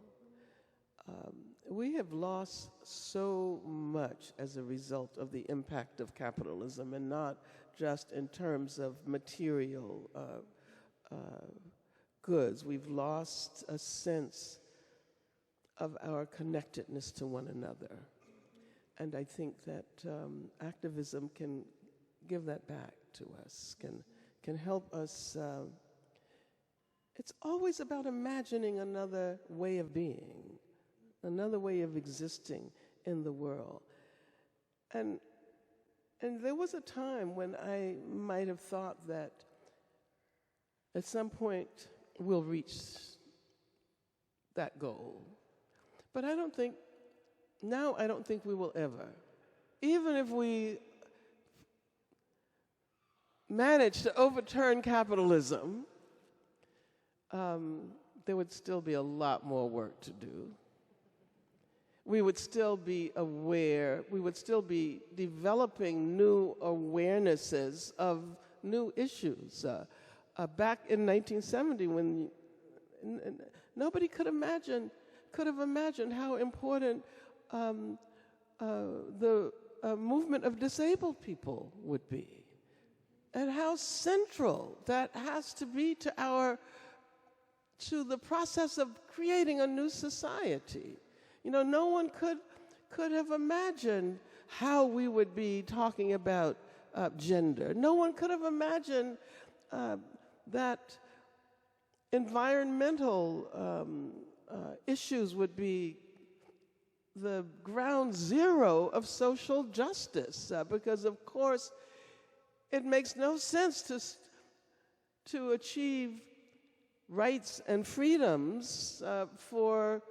We have lost so much as a result of the impact of capitalism, and not just in terms of material goods. We've lost a sense of our connectedness to one another. And I think that activism can give that back to us, can help us. It's always about imagining another way of being, another way of existing in the world. And there was a time when I might have thought that at some point we'll reach that goal. But I don't think we will ever. Even if we manage to overturn capitalism, there would still be a lot more work to do. We would still be aware, we would still be developing new awarenesses of new issues. Back in 1970, when nobody could have imagined how important the movement of disabled people would be, and how central that has to be to the process of creating a new society. You know, no one could have imagined how we would be talking about gender. No one could have imagined that environmental issues would be the ground zero of social justice, because, of course, it makes no sense to achieve rights and freedoms for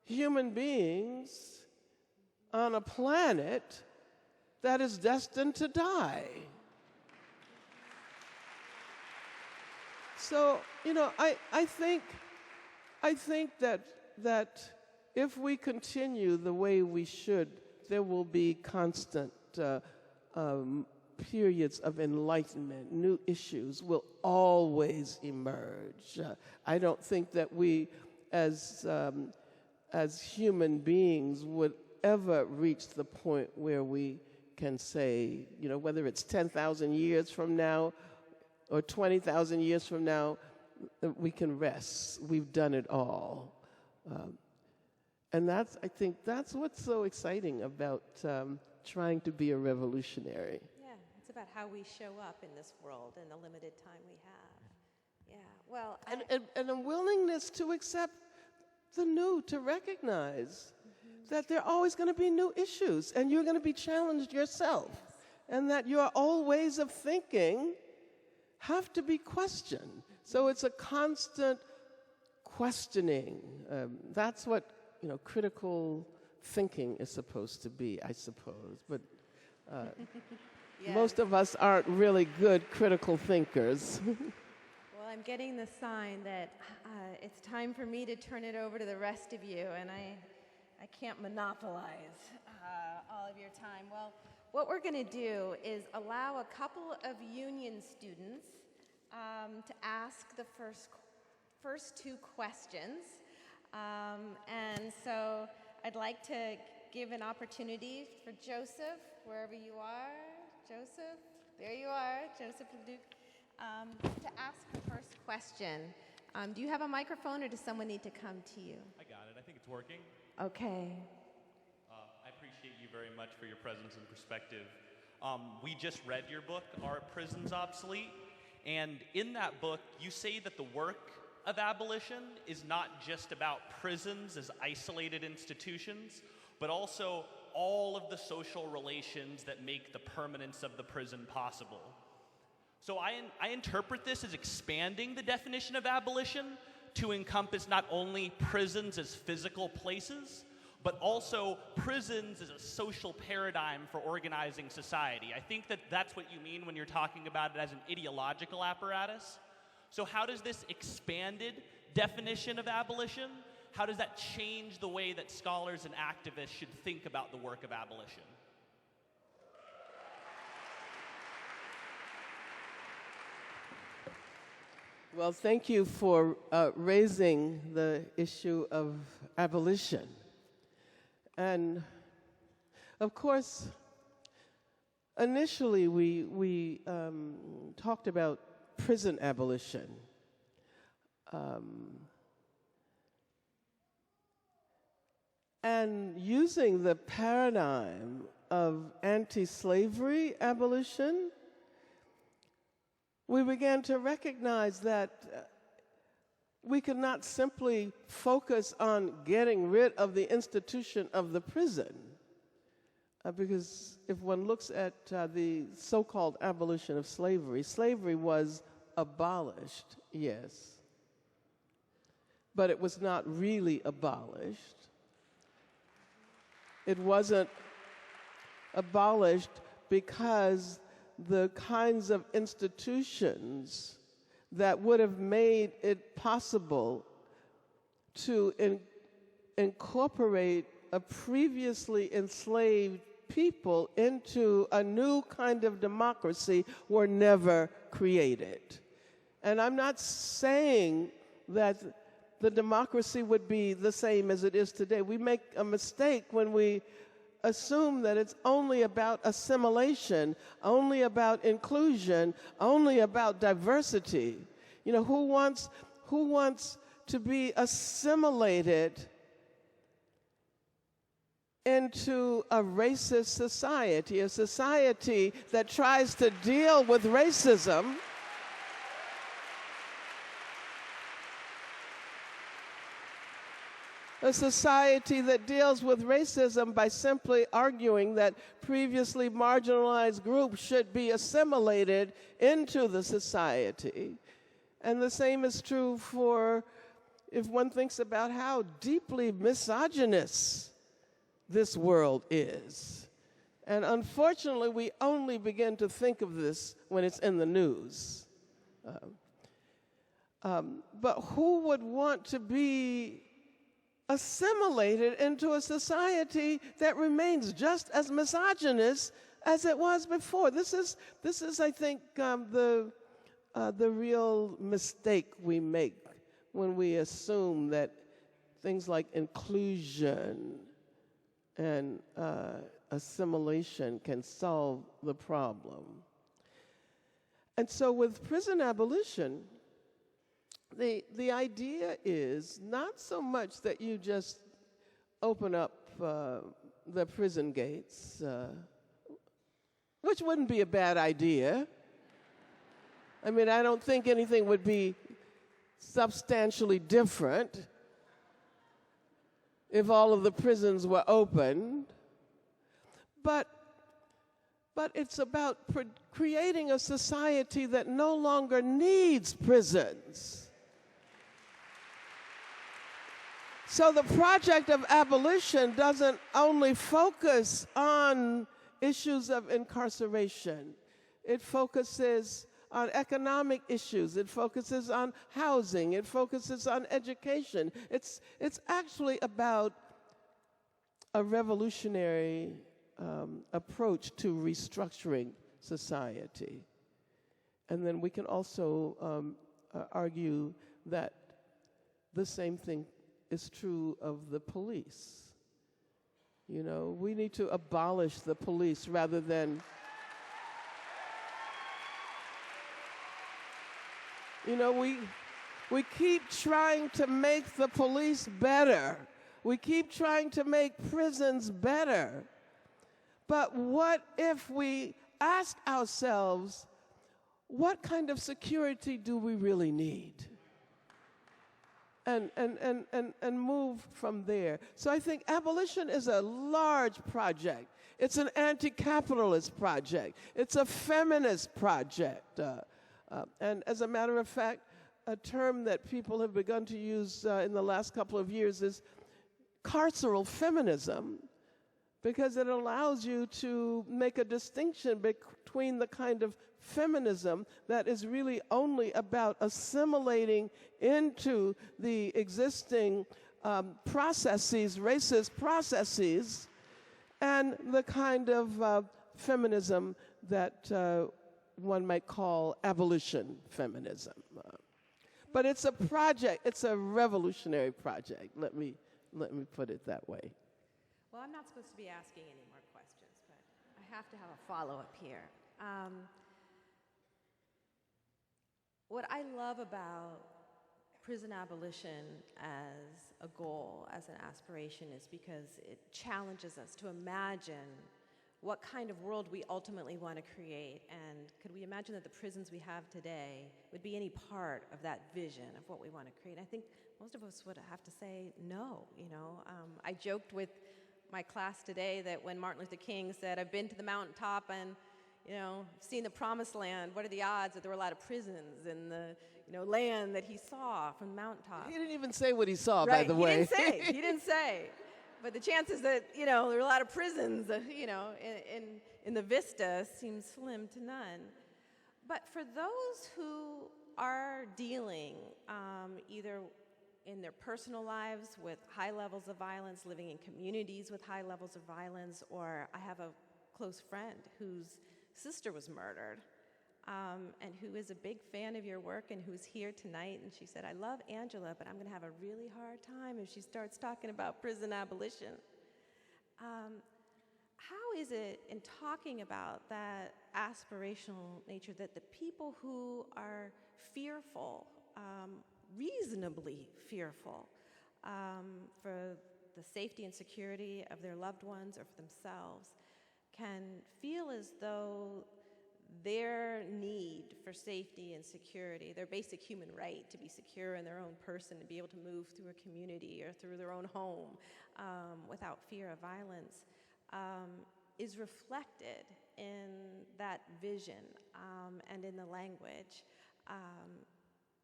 human beings on a planet that is destined to die. So, you know, I think that if we continue the way we should, there will be constant periods of enlightenment. New issues will always emerge. I don't think that we, as human beings, would ever reach the point where we can say, you know, whether it's 10,000 years from now or 20,000 years from now, we can rest. We've done it all. And I think that's what's so exciting about trying to be a revolutionary. Yeah, it's about how we show up in this world in the limited time we have. Yeah, well, And a willingness to accept the new, to recognize that there are always going to be new issues, and you're going to be challenged yourself, and that your old ways of thinking have to be questioned. So it's a constant questioning. That's what, you know, critical thinking is supposed to be, I suppose. But most of us aren't really good critical thinkers. Well, I'm getting the sign that it's time for me to turn it over to the rest of you, and I can't monopolize all of your time. Well, what we're going to do is allow a couple of union students to ask the first two questions. And so I'd like to give an opportunity for Joseph, wherever you are. Joseph, there you are, Joseph Leduc, to ask her first question. Do you have a microphone, or does someone need to come to you? I got it. I think it's working. Okay. I appreciate you very much for your presence and perspective. We just read your book, Are Prisons Obsolete? And in that book, you say that the work of abolition is not just about prisons as isolated institutions, but also all of the social relations that make the permanence of the prison possible. So I interpret this as expanding the definition of abolition to encompass not only prisons as physical places, but also prisons as a social paradigm for organizing society. I think that that's what you mean when you're talking about it as an ideological apparatus. So how does this expanded definition of abolition, how does that change the way that scholars and activists should think about the work of abolition? Well, thank you for raising the issue of abolition. And, of course, initially we talked about prison abolition. And using the paradigm of anti-slavery abolition, we began to recognize that we could not simply focus on getting rid of the institution of the prison, because if one looks at the so-called abolition of slavery, slavery was abolished, yes, but it was not really abolished. It wasn't abolished because the kinds of institutions that would have made it possible to incorporate a previously enslaved people into a new kind of democracy were never created. And I'm not saying that the democracy would be the same as it is today. We make a mistake when we assume that it's only about assimilation, only about inclusion, only about diversity. You know, who wants to be assimilated into a racist society, a society that tries to deal with racism a society that deals with racism by simply arguing that previously marginalized groups should be assimilated into the society. And the same is true for if one thinks about how deeply misogynist this world is. And unfortunately, we only begin to think of this when it's in the news. But who would want to be assimilated into a society that remains just as misogynist as it was before? This is I think, the real mistake we make when we assume that things like inclusion and assimilation can solve the problem. And so with prison abolition, the idea is not so much that you just open up the prison gates, which wouldn't be a bad idea. I mean, I don't think anything would be substantially different if all of the prisons were opened. But it's about creating a society that no longer needs prisons. So the project of abolition doesn't only focus on issues of incarceration. It focuses on economic issues. It focuses on housing. It focuses on education. It's actually about a revolutionary approach to restructuring society. And then we can also argue that the same thing is true of the police. You know, we need to abolish the police rather than, you know, we keep trying to make the police better. We keep trying to make prisons better. But what if we ask ourselves, what kind of security do we really need? And move from there. So I think abolition is a large project. It's an anti-capitalist project. It's a feminist project. And as a matter of fact, a term that people have begun to use in the last couple of years is carceral feminism, because it allows you to make a distinction between the kind of feminism that is really only about assimilating into the existing processes, racist processes, and the kind of feminism that one might call abolition feminism. But it's a project, it's a revolutionary project, let me put it that way. Well, I'm not supposed to be asking any more questions, but I have to have a follow-up here. What I love about prison abolition as a goal, as an aspiration, is because it challenges us to imagine what kind of world we ultimately want to create, and could we imagine that the prisons we have today would be any part of that vision of what we want to create? I think most of us would have to say no, you know. I joked with my class today that when Martin Luther King said, I've been to the mountaintop and, you know, seen the promised land, what are the odds that there were a lot of prisons in the, you know, land that he saw from the mountaintop? He didn't even say what he saw, right, by the way. He didn't say. But the chances that, you know, there are a lot of prisons, you know, in the vista seems slim to none. But for those who are dealing either in their personal lives with high levels of violence, living in communities with high levels of violence, or I have a close friend whose sister was murdered, and who is a big fan of your work and who's here tonight, and she said, I love Angela, but I'm going to have a really hard time if she starts talking about prison abolition. How is it, in talking about that aspirational nature, that the people who are fearful, reasonably fearful, for the safety and security of their loved ones or for themselves, can feel as though their need for safety and security, their basic human right to be secure in their own person, to be able to move through a community or through their own home without fear of violence, is reflected in that vision and in the language.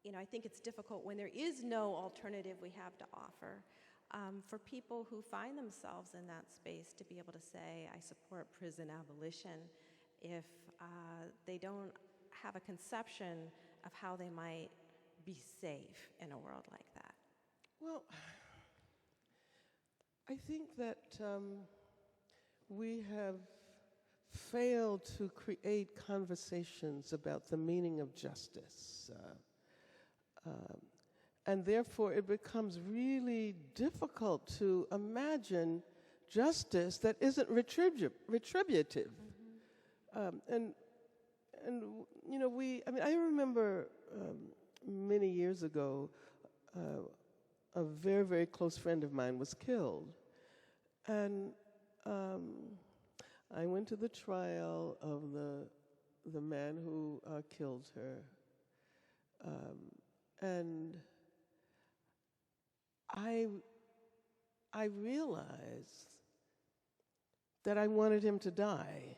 You know, I think it's difficult when there is no alternative we have to offer for people who find themselves in that space to be able to say, I support prison abolition, if they don't have a conception of how they might be safe in a world like that. Well, I think that we have failed to create conversations about the meaning of justice. And therefore, it becomes really difficult to imagine justice that isn't retributive. And you know, I remember many years ago, a very, very close friend of mine was killed. And I went to the trial of the man who killed her. And I realized that I wanted him to die.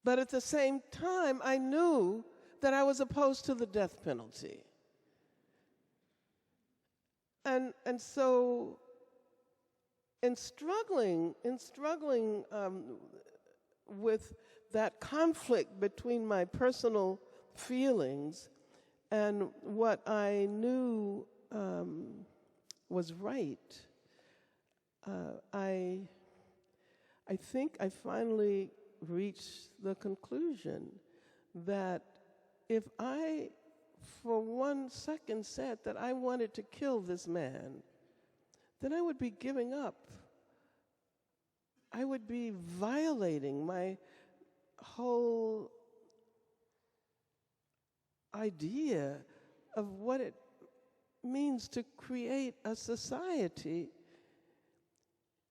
But at the same time, I knew that I was opposed to the death penalty. And so in struggling with that conflict between my personal feelings and what I knew was right, I think I finally reached the conclusion that if I for 1 second said that I wanted to kill this man, then I would be giving up. I would be violating my whole idea of what it means to create a society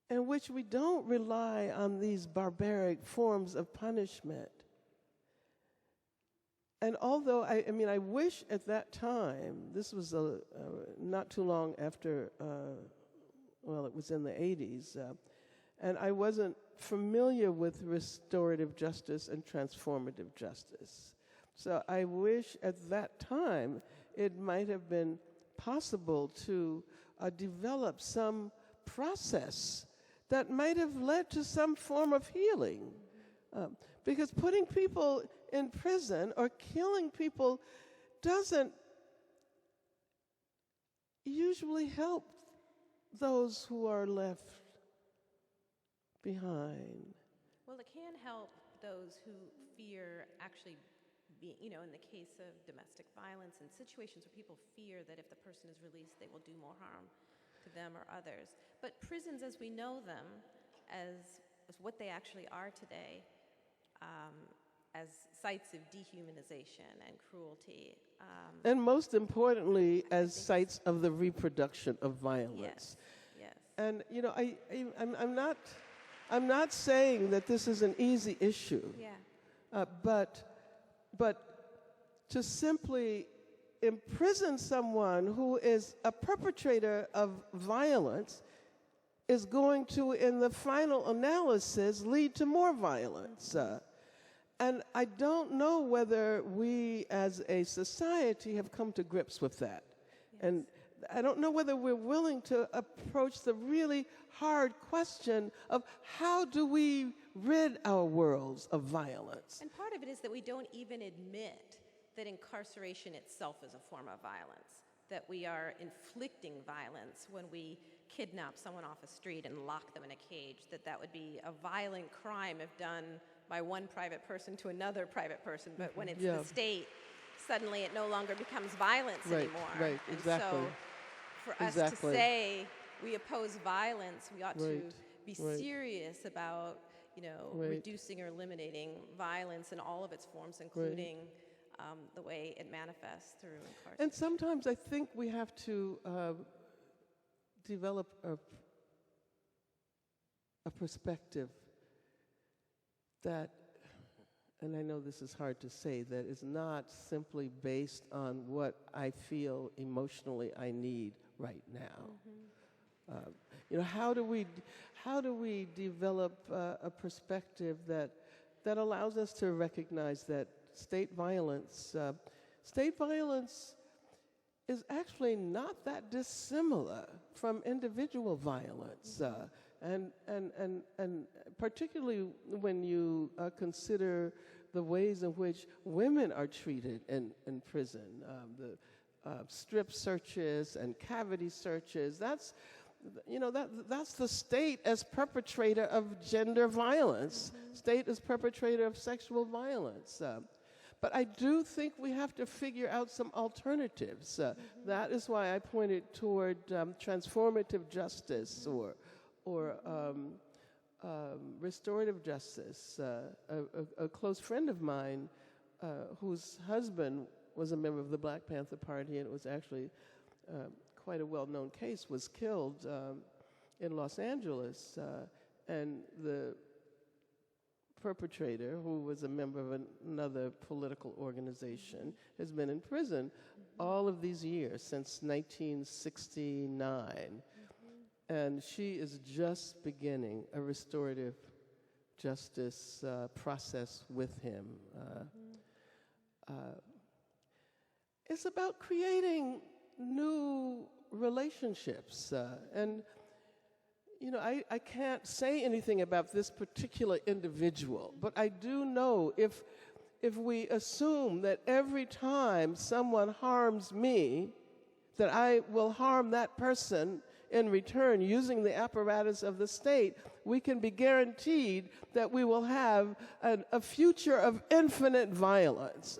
in which we don't rely on these barbaric forms of punishment. And although, I wish at that time, this was not too long after, it was in the 80s, and I wasn't familiar with restorative justice and transformative justice. So I wish at that time it might have been possible to develop some process that might have led to some form of healing. Because putting people in prison or killing people doesn't usually help those who are left behind. Well, it can help those who fear actually being, in the case of domestic violence and situations where people fear that if the person is released, they will do more harm to them or others. But prisons, as we know them, as what they actually are today, as sites of dehumanization and cruelty. And most importantly, as sites of the reproduction of violence. Yes. And I'm not saying that this is an easy issue. Yeah. But to simply imprison someone who is a perpetrator of violence is going to, in the final analysis, lead to more violence. And I don't know whether we as a society have come to grips with that. Yes. And I don't know whether we're willing to approach the really hard question of how do we rid our worlds of violence? And part of it is that we don't even admit that incarceration itself is a form of violence, that we are inflicting violence when we kidnap someone off a street and lock them in a cage, that would be a violent crime if done by one private person to another private person, but when it's the state, suddenly it no longer becomes violence anymore. Right, exactly. And so for us to say we oppose violence, we ought to be serious about, reducing or eliminating violence in all of its forms, including the way it manifests through incarceration. And sometimes I think we have to develop a perspective that, and I know this is hard to say, that is not simply based on what I feel emotionally I need right now. How do we develop a perspective that allows us to recognize that state violence is actually not that dissimilar from individual violence, and particularly when you consider the ways in which women are treated in prison, the strip searches and cavity searches. That's the state as perpetrator of gender violence. State as perpetrator of sexual violence. But I do think we have to figure out some alternatives. That is why I pointed toward transformative justice or restorative justice. A close friend of mine, whose husband was a member of the Black Panther Party, and it was actually quite a well-known case, was killed in Los Angeles, and the perpetrator, who was a member of another political organization, has been in prison all of these years, since 1969. And she is just beginning a restorative justice process with him. It's about creating new relationships. I can't say anything about this particular individual, but I do know if we assume that every time someone harms me, that I will harm that person in return using the apparatus of the state, we can be guaranteed that we will have a future of infinite violence,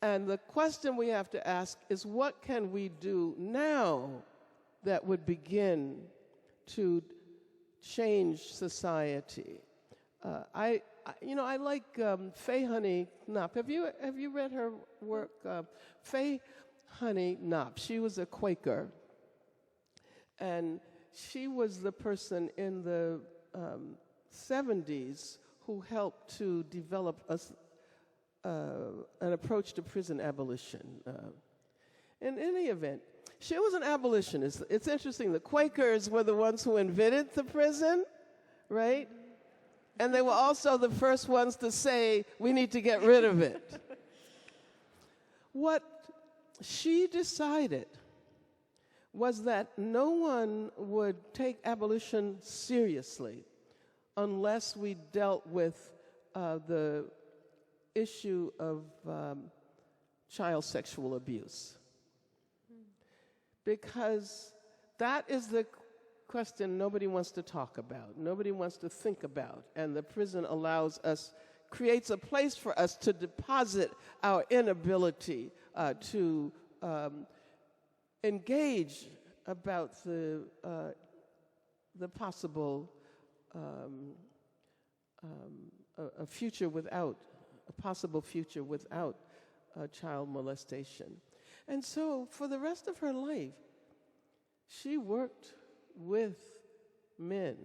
And the question we have to ask is, what can we do now that would begin to change society? I like Faye Honey Knopp. Have you read her work? Faye Honey Knopp. She was a Quaker, and she was the person in the 70s who helped to develop an approach to prison abolition. In any event, she was an abolitionist. It's interesting, the Quakers were the ones who invented the prison, right? And they were also the first ones to say, we need to get rid of it. What she decided was that no one would take abolition seriously unless we dealt with the issue of child sexual abuse. Because that is the question nobody wants to talk about, nobody wants to think about, and the prison creates a place for us to deposit our inability to engage about the possible a possible future without child molestation. And so for the rest of her life, she worked with men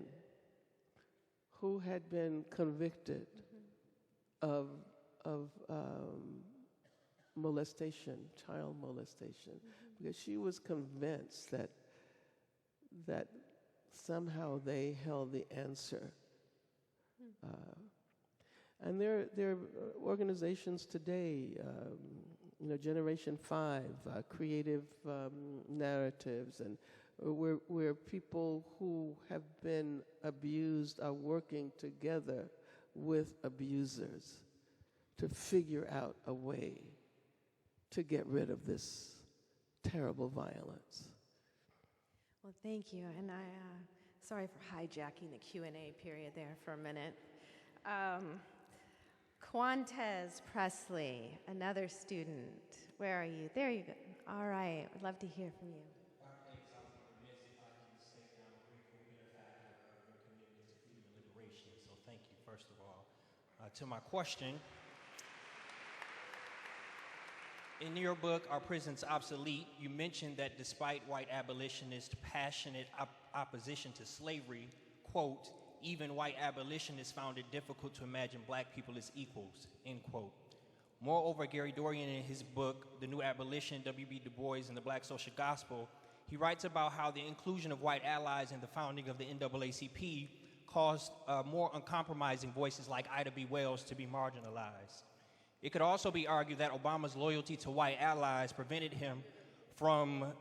who had been convicted of molestation, child molestation, because she was convinced that somehow they held the answer. And there are organizations today, Generation 5, creative narratives, and where people who have been abused are working together with abusers to figure out a way to get rid of this terrible violence. Well, thank you, and sorry for hijacking the Q&A period there for a minute. Quantez Presley, another student. Where are you? There you go. All right, I'd love to hear from you. So thank you, first of all. To my question, in your book, Are Prisons Obsolete?, you mentioned that despite white abolitionists' passionate opposition to slavery, quote, even white abolitionists found it difficult to imagine black people as equals, end quote. Moreover, Gary Dorian, in his book, The New Abolition, W.B. Du Bois and the Black Social Gospel, he writes about how the inclusion of white allies in the founding of the NAACP caused more uncompromising voices like Ida B. Wells to be marginalized. It could also be argued that Obama's loyalty to white allies prevented him from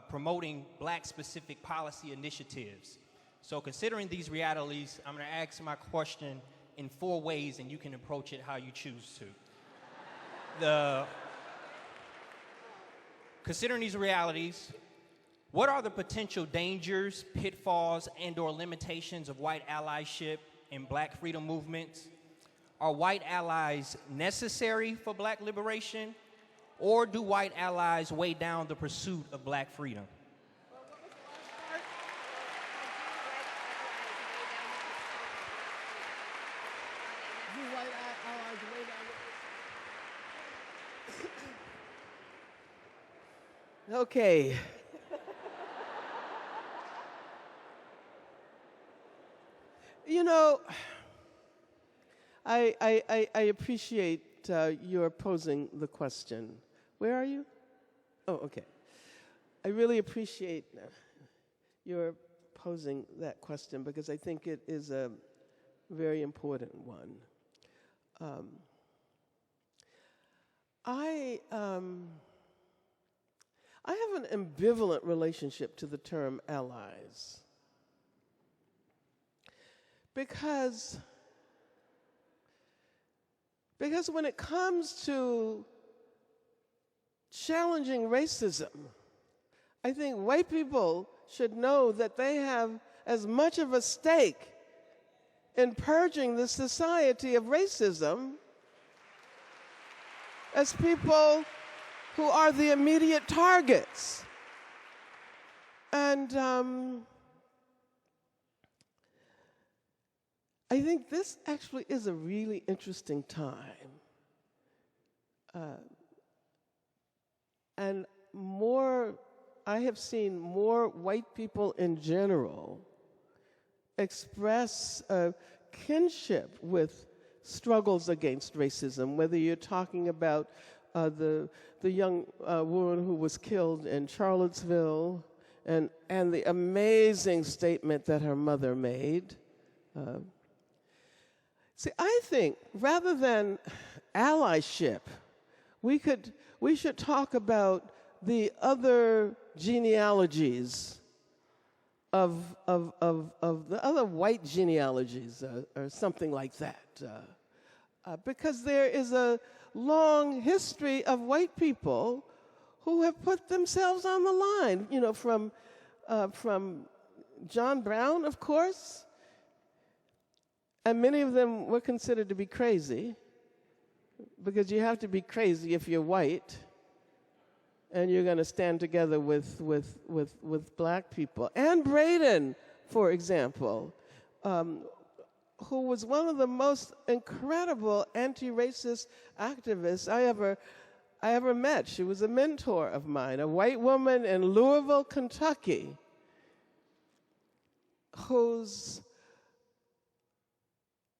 promoting black-specific policy initiatives. So considering these realities, I'm going to ask my question in 4 ways, and you can approach it how you choose to. Considering these realities, what are the potential dangers, pitfalls, and/or limitations of white allyship in black freedom movements? Are white allies necessary for black liberation, or do white allies weigh down the pursuit of black freedom? Okay. I appreciate your posing the question. Where are you? Oh, okay. I really appreciate your posing that question because I think it is a very important one. I have an ambivalent relationship to the term allies because when it comes to challenging racism, I think white people should know that they have as much of a stake in purging the society of racism as people who are the immediate targets. And I think this actually is a really interesting time. And I have seen more white people in general express a kinship with struggles against racism, whether you're talking about the young woman who was killed in Charlottesville and the amazing statement that her mother made. See, I think rather than allyship, we should talk about the other genealogies of the other white genealogies or something like that. Because there is a long history of white people who have put themselves on the line, you know, from John Brown, of course, and many of them were considered to be crazy, because you have to be crazy if you're white and you're going to stand together with black people. Anne Braden, for example, who was one of the most incredible anti-racist activists I ever met. She was a mentor of mine, a white woman in Louisville, Kentucky, whose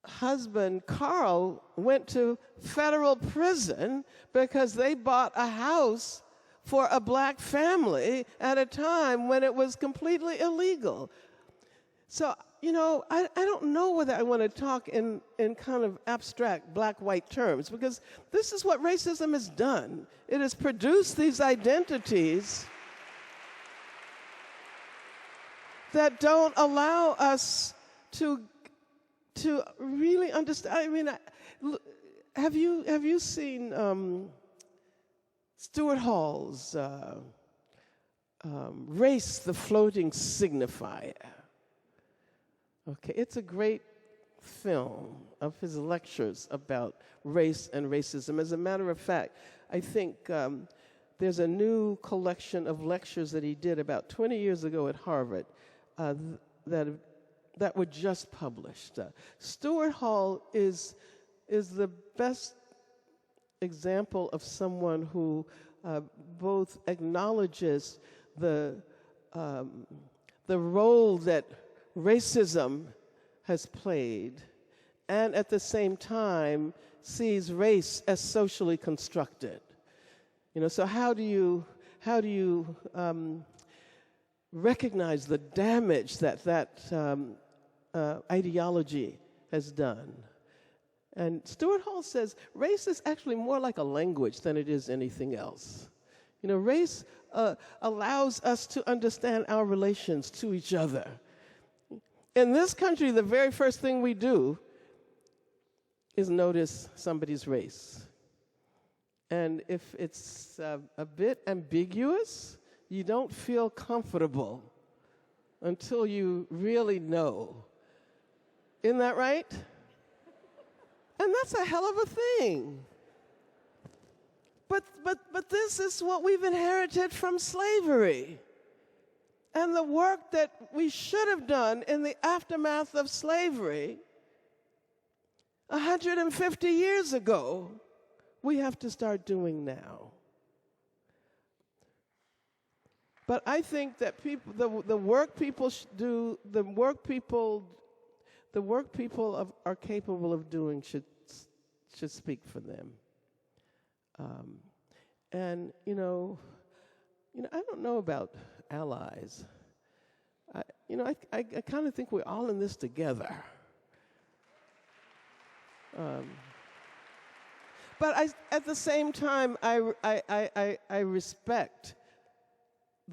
husband, Carl, went to federal prison because they bought a house for a black family at a time when it was completely illegal. So, you know, I don't know whether I want to talk in kind of abstract black-white terms, because this is what racism has done. It has produced these identities that don't allow us to really understand. I mean, have you seen Stuart Hall's Race, the Floating Signifier? Okay, it's a great film of his lectures about race and racism. As a matter of fact, I think there's a new collection of lectures that he did about 20 years ago at Harvard that were just published. Stuart Hall is the best example of someone who both acknowledges the role that racism has played, and at the same time sees race as socially constructed. You know, so how do you recognize the damage that ideology has done? And Stuart Hall says race is actually more like a language than it is anything else. You know, race allows us to understand our relations to each other. In this country, the very first thing we do is notice somebody's race. And if it's a bit ambiguous, you don't feel comfortable until you really know. Isn't that right? And that's a hell of a thing. But this is what we've inherited from slavery. And the work that we should have done in the aftermath of slavery 150 years ago, we have to start doing now. But I think that the work people do, the work people are capable of doing should speak for them. And you know, I don't know about allies. I kind of think we're all in this together. But at the same time, I respect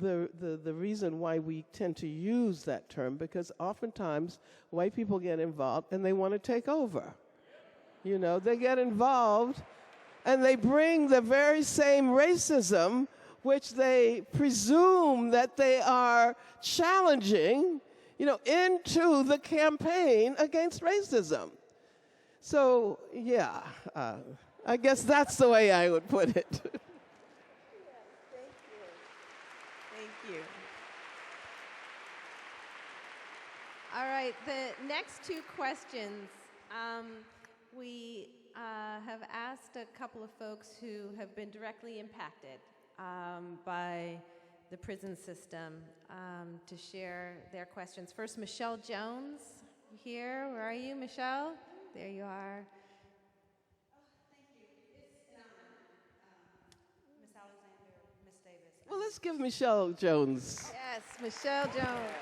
the reason why we tend to use that term, because oftentimes white people get involved and they want to take over. You know, they get involved and they bring the very same racism which they presume that they are challenging, you know, into the campaign against racism. So, yeah, I guess that's the way I would put it. Thank you. Thank you. All right, the next two questions, we have asked a couple of folks who have been directly impacted by the prison system to share their questions. First, Michelle Jones here. Where are you, Michelle? There you are. Miss Alexander, Miss Davis. Well, let's give Michelle Jones. Yes, Michelle Jones.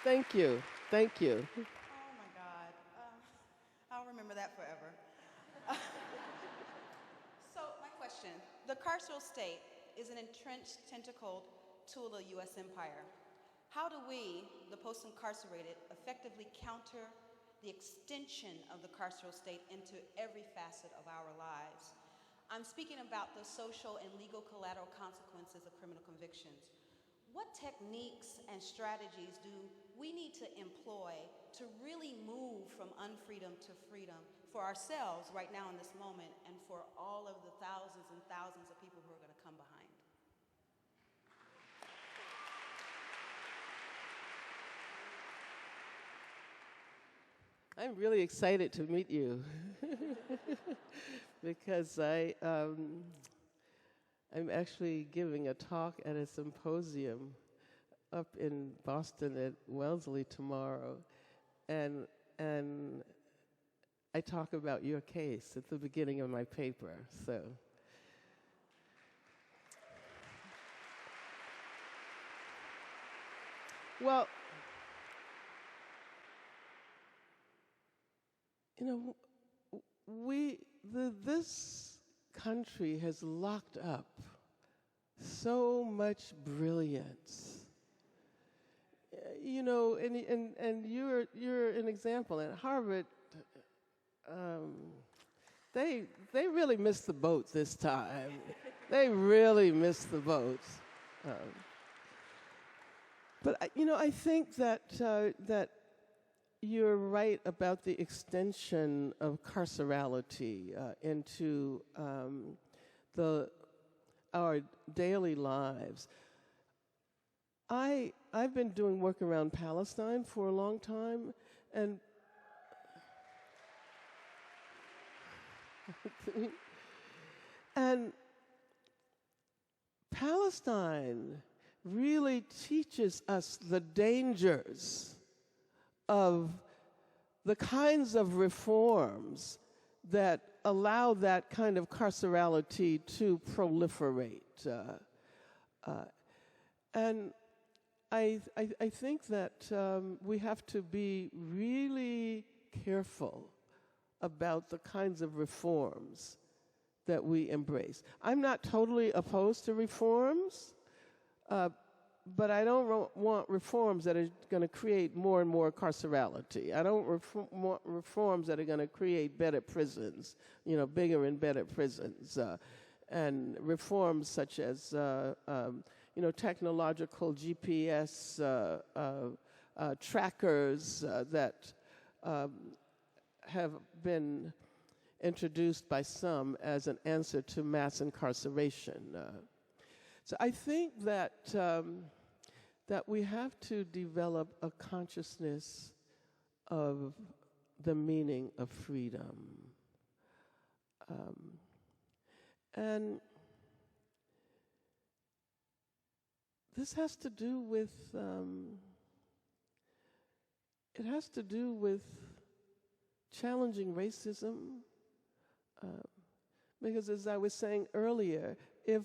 Thank you. Thank you. Oh my God. I'll remember that forever. So, my question. The carceral state is an entrenched, tentacled tool of the U.S. empire. How do we, the post-incarcerated, effectively counter the extension of the carceral state into every facet of our lives? I'm speaking about the social and legal collateral consequences of criminal convictions. What techniques and strategies do we need to employ to really move from unfreedom to freedom for ourselves right now in this moment and for all of the thousands and thousands of people who are going to come behind? I'm really excited to meet you because I'm actually giving a talk at a symposium up in Boston at Wellesley tomorrow, and I talk about your case at the beginning of my paper. So. Well, you know, this country has locked up so much brilliance. You know, and you're an example. At Harvard, they really missed the boat this time. They really missed the boat. But you know, I think that that you're right about the extension of carcerality into our daily lives. I've been doing work around Palestine for a long time, and and Palestine really teaches us the dangers of the kinds of reforms that allow that kind of carcerality to proliferate. And I think that we have to be really careful about the kinds of reforms that we embrace. I'm not totally opposed to reforms, but I don't want reforms that are going to create more and more carcerality. I don't want reforms that are going to create better prisons, you know, bigger and better prisons, and reforms such as, you know, technological GPS trackers that have been introduced by some as an answer to mass incarceration. So I think that that we have to develop a consciousness of the meaning of freedom. And this has to do with, it has to do with challenging racism, because as I was saying earlier, if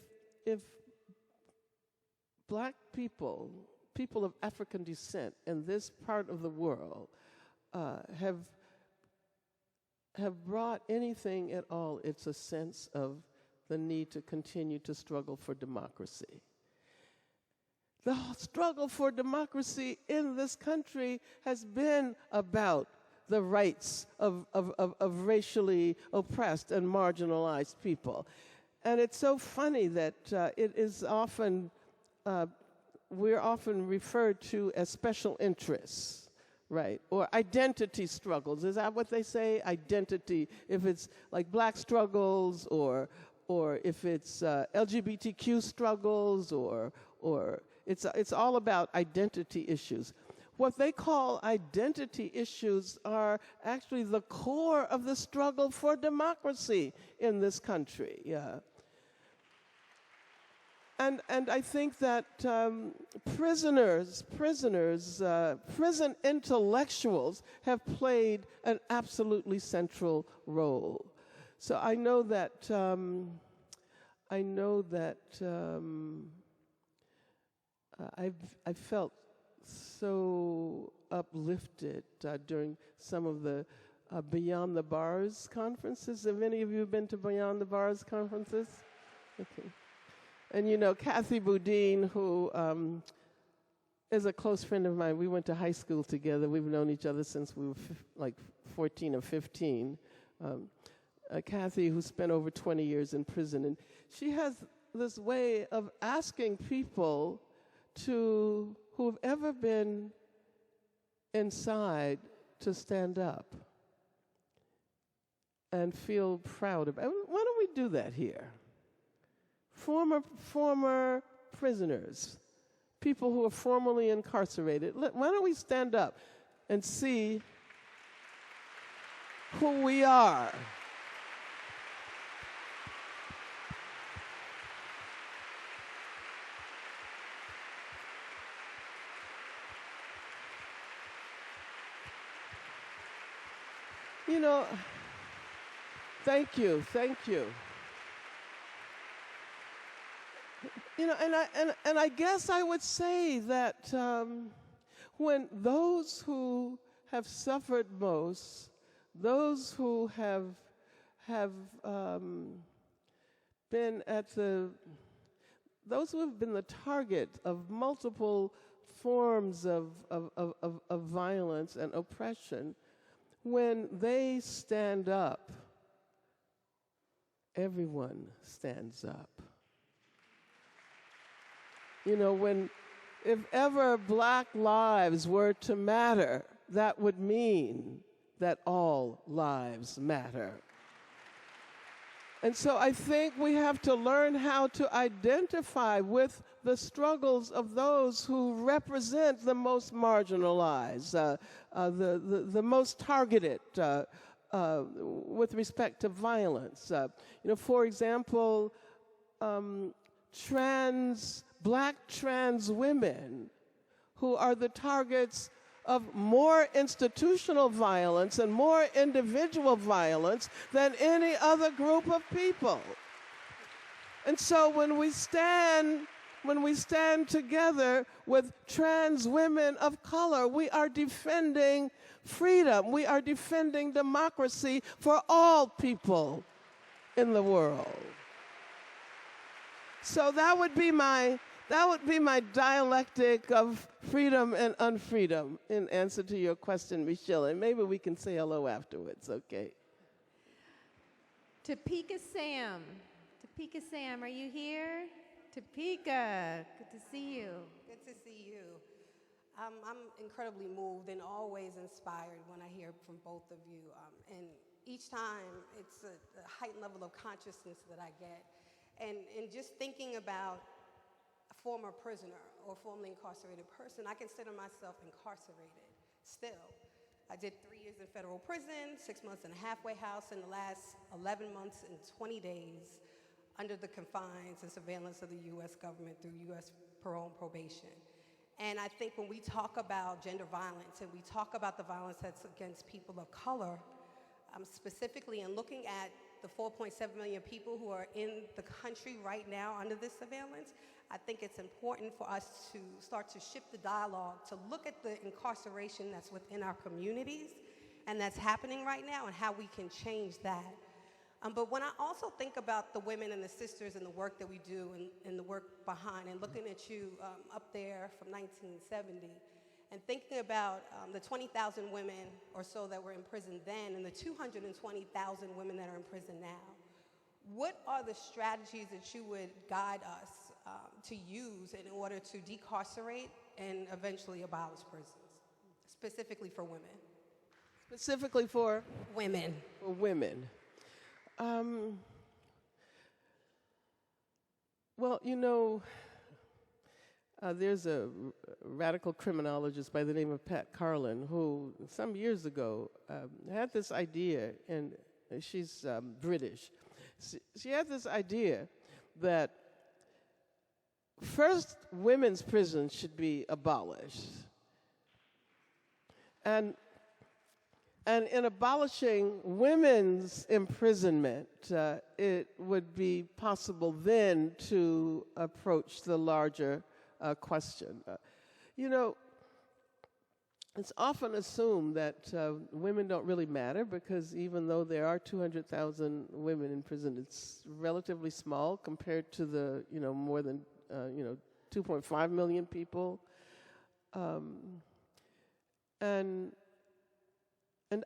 Black people, people of African descent in this part of the world have brought anything at all, it's a sense of the need to continue to struggle for democracy. The struggle for democracy in this country has been about the rights of racially oppressed and marginalized people. And it's so funny that it is often, we're often referred to as special interests, right? Or identity struggles. Is that what they say? Identity. If it's like black struggles, or if it's LGBTQ struggles, or it's all about identity issues. What they call identity issues are actually the core of the struggle for democracy in this country. Yeah. And I think that prison intellectuals have played an absolutely central role. So I know that I felt so uplifted during some of the Beyond the Bars conferences. Have any of you been to Beyond the Bars conferences? Okay. And you know, Kathy Boudin, who is a close friend of mine, we went to high school together. We've known each other since we were like 14 or 15. Kathy, who spent over 20 years in prison, and she has this way of asking people who've ever been inside to stand up and feel proud about it. Why don't we do that here? Former prisoners, people who are formerly incarcerated, why don't we stand up and see who we are? You know, thank you. You know, and I guess I would say that when those who have suffered most, those who have been those who have been the target of multiple forms of violence and oppression, when they stand up, everyone stands up. You know, if ever black lives were to matter, that would mean that all lives matter. And so I think we have to learn how to identify with the struggles of those who represent the most marginalized, the most targeted with respect to violence. You know, for example, Black trans women who are the targets of more institutional violence and more individual violence than any other group of people. And so when we stand together with trans women of color, we are defending freedom. We are defending democracy for all people in the world. So that would be my dialectic of freedom and unfreedom in answer to your question, Michelle. And maybe we can say hello afterwards, okay? Topeka Sam, are you here? Topeka, good to see you. Good to see you. I'm incredibly moved and always inspired when I hear from both of you. And each time, it's a heightened level of consciousness that I get. And just thinking about a former prisoner or formerly incarcerated person, I consider myself incarcerated still. I did 3 years in federal prison, 6 months in a halfway house, and the last 11 months and 20 days under the confines and surveillance of the U.S. government through U.S. parole and probation. And I think when we talk about gender violence and we talk about the violence that's against people of color, specifically in looking at the 4.7 million people who are in the country right now under this surveillance, I think it's important for us to start to shift the dialogue, to look at the incarceration that's within our communities and that's happening right now and how we can change that. But when I also think about the women and the sisters and the work that we do and the work behind, and looking at you up there from 1970, and thinking about the 20,000 women or so that were in prison then and the 220,000 women that are in prison now, what are the strategies that you would guide us to use in order to decarcerate and eventually abolish prisons, specifically for women? Specifically for? Women. For women. Well, you know, there's a radical criminologist by the name of Pat Carlin who, some years ago, had this idea, and she's British. She had this idea that first, women's prisons should be abolished. And in abolishing women's imprisonment, it would be possible then to approach the larger question. You know, it's often assumed that women don't really matter because even though there are 200,000 women in prison, it's relatively small compared to the, more than, 2.5 million people. And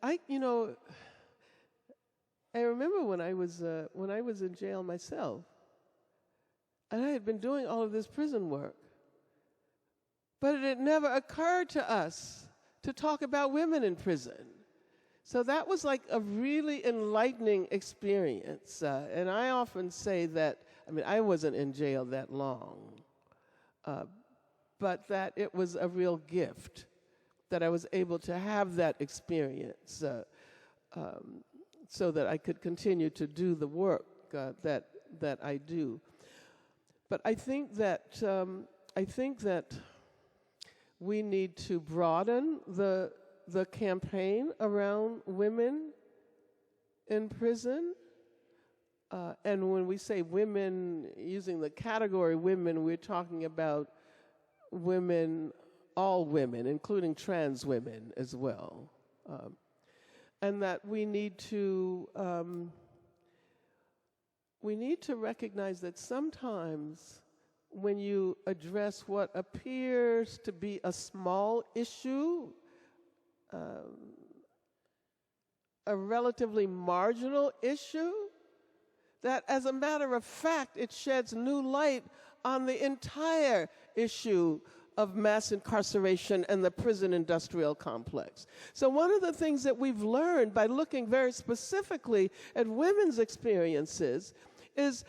I, I remember when I was in jail myself, and I had been doing all of this prison work, but it had never occurred to us to talk about women in prison. So that was like a really enlightening experience. And I often say that, I wasn't in jail that long, but that it was a real gift that I was able to have that experience so that I could continue to do the work that I do. But I think that we need to broaden the campaign around women in prison. And when we say women, using the category women, we're talking about women, all women, including trans women as well. And that we need to recognize that sometimes when you address what appears to be a small issue, a relatively marginal issue, that as a matter of fact, it sheds new light on the entire issue of mass incarceration and the prison industrial complex. So one of the things that we've learned by looking very specifically at women's experiences is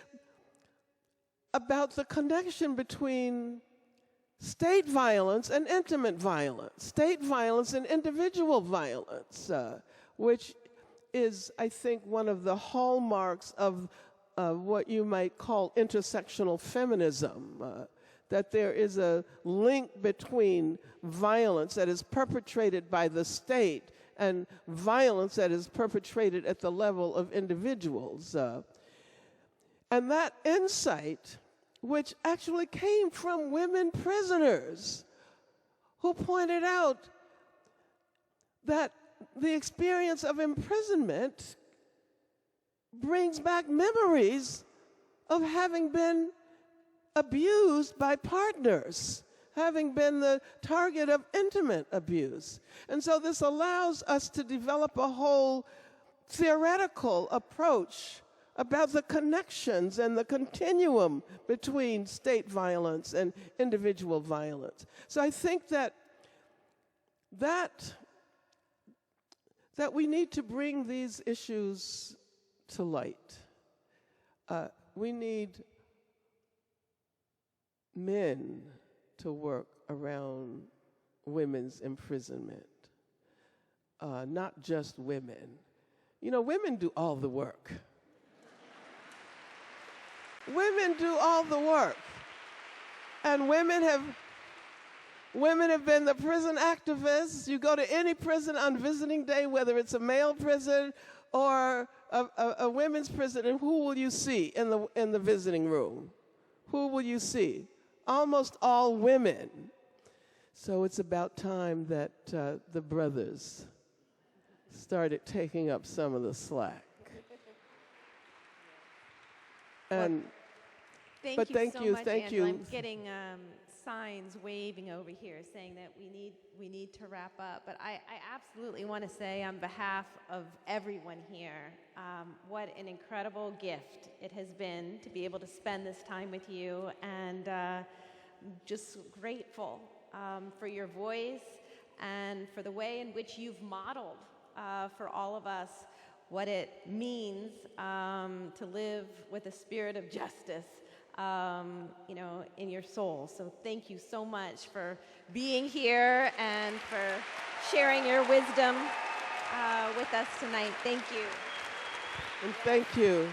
about the connection between state violence and intimate violence, state violence and individual violence, which is, I think, one of the hallmarks of what you might call intersectional feminism, that there is a link between violence that is perpetrated by the state and violence that is perpetrated at the level of individuals. And that insight, which actually came from women prisoners who pointed out that the experience of imprisonment brings back memories of having been abused by partners, having been the target of intimate abuse. And so this allows us to develop a whole theoretical approach about the connections and the continuum between state violence and individual violence. So I think that we need to bring these issues to light. We need men to work around women's imprisonment, not just women. Women do all the work. Women do all the work. And women have been the prison activists. You go to any prison on visiting day, whether it's a male prison or a women's prison, and who will you see in the visiting room? Who will you see? Almost all women. So it's about time that the brothers started taking up some of the slack. And Thank you so much, Angela. I'm getting signs waving over here saying that we need to wrap up. But I absolutely want to say on behalf of everyone here, what an incredible gift it has been to be able to spend this time with you, and just grateful for your voice and for the way in which you've modeled for all of us what it means to live with a spirit of justice, in your soul. So thank you so much for being here and for sharing your wisdom with us tonight. Thank you. And thank you.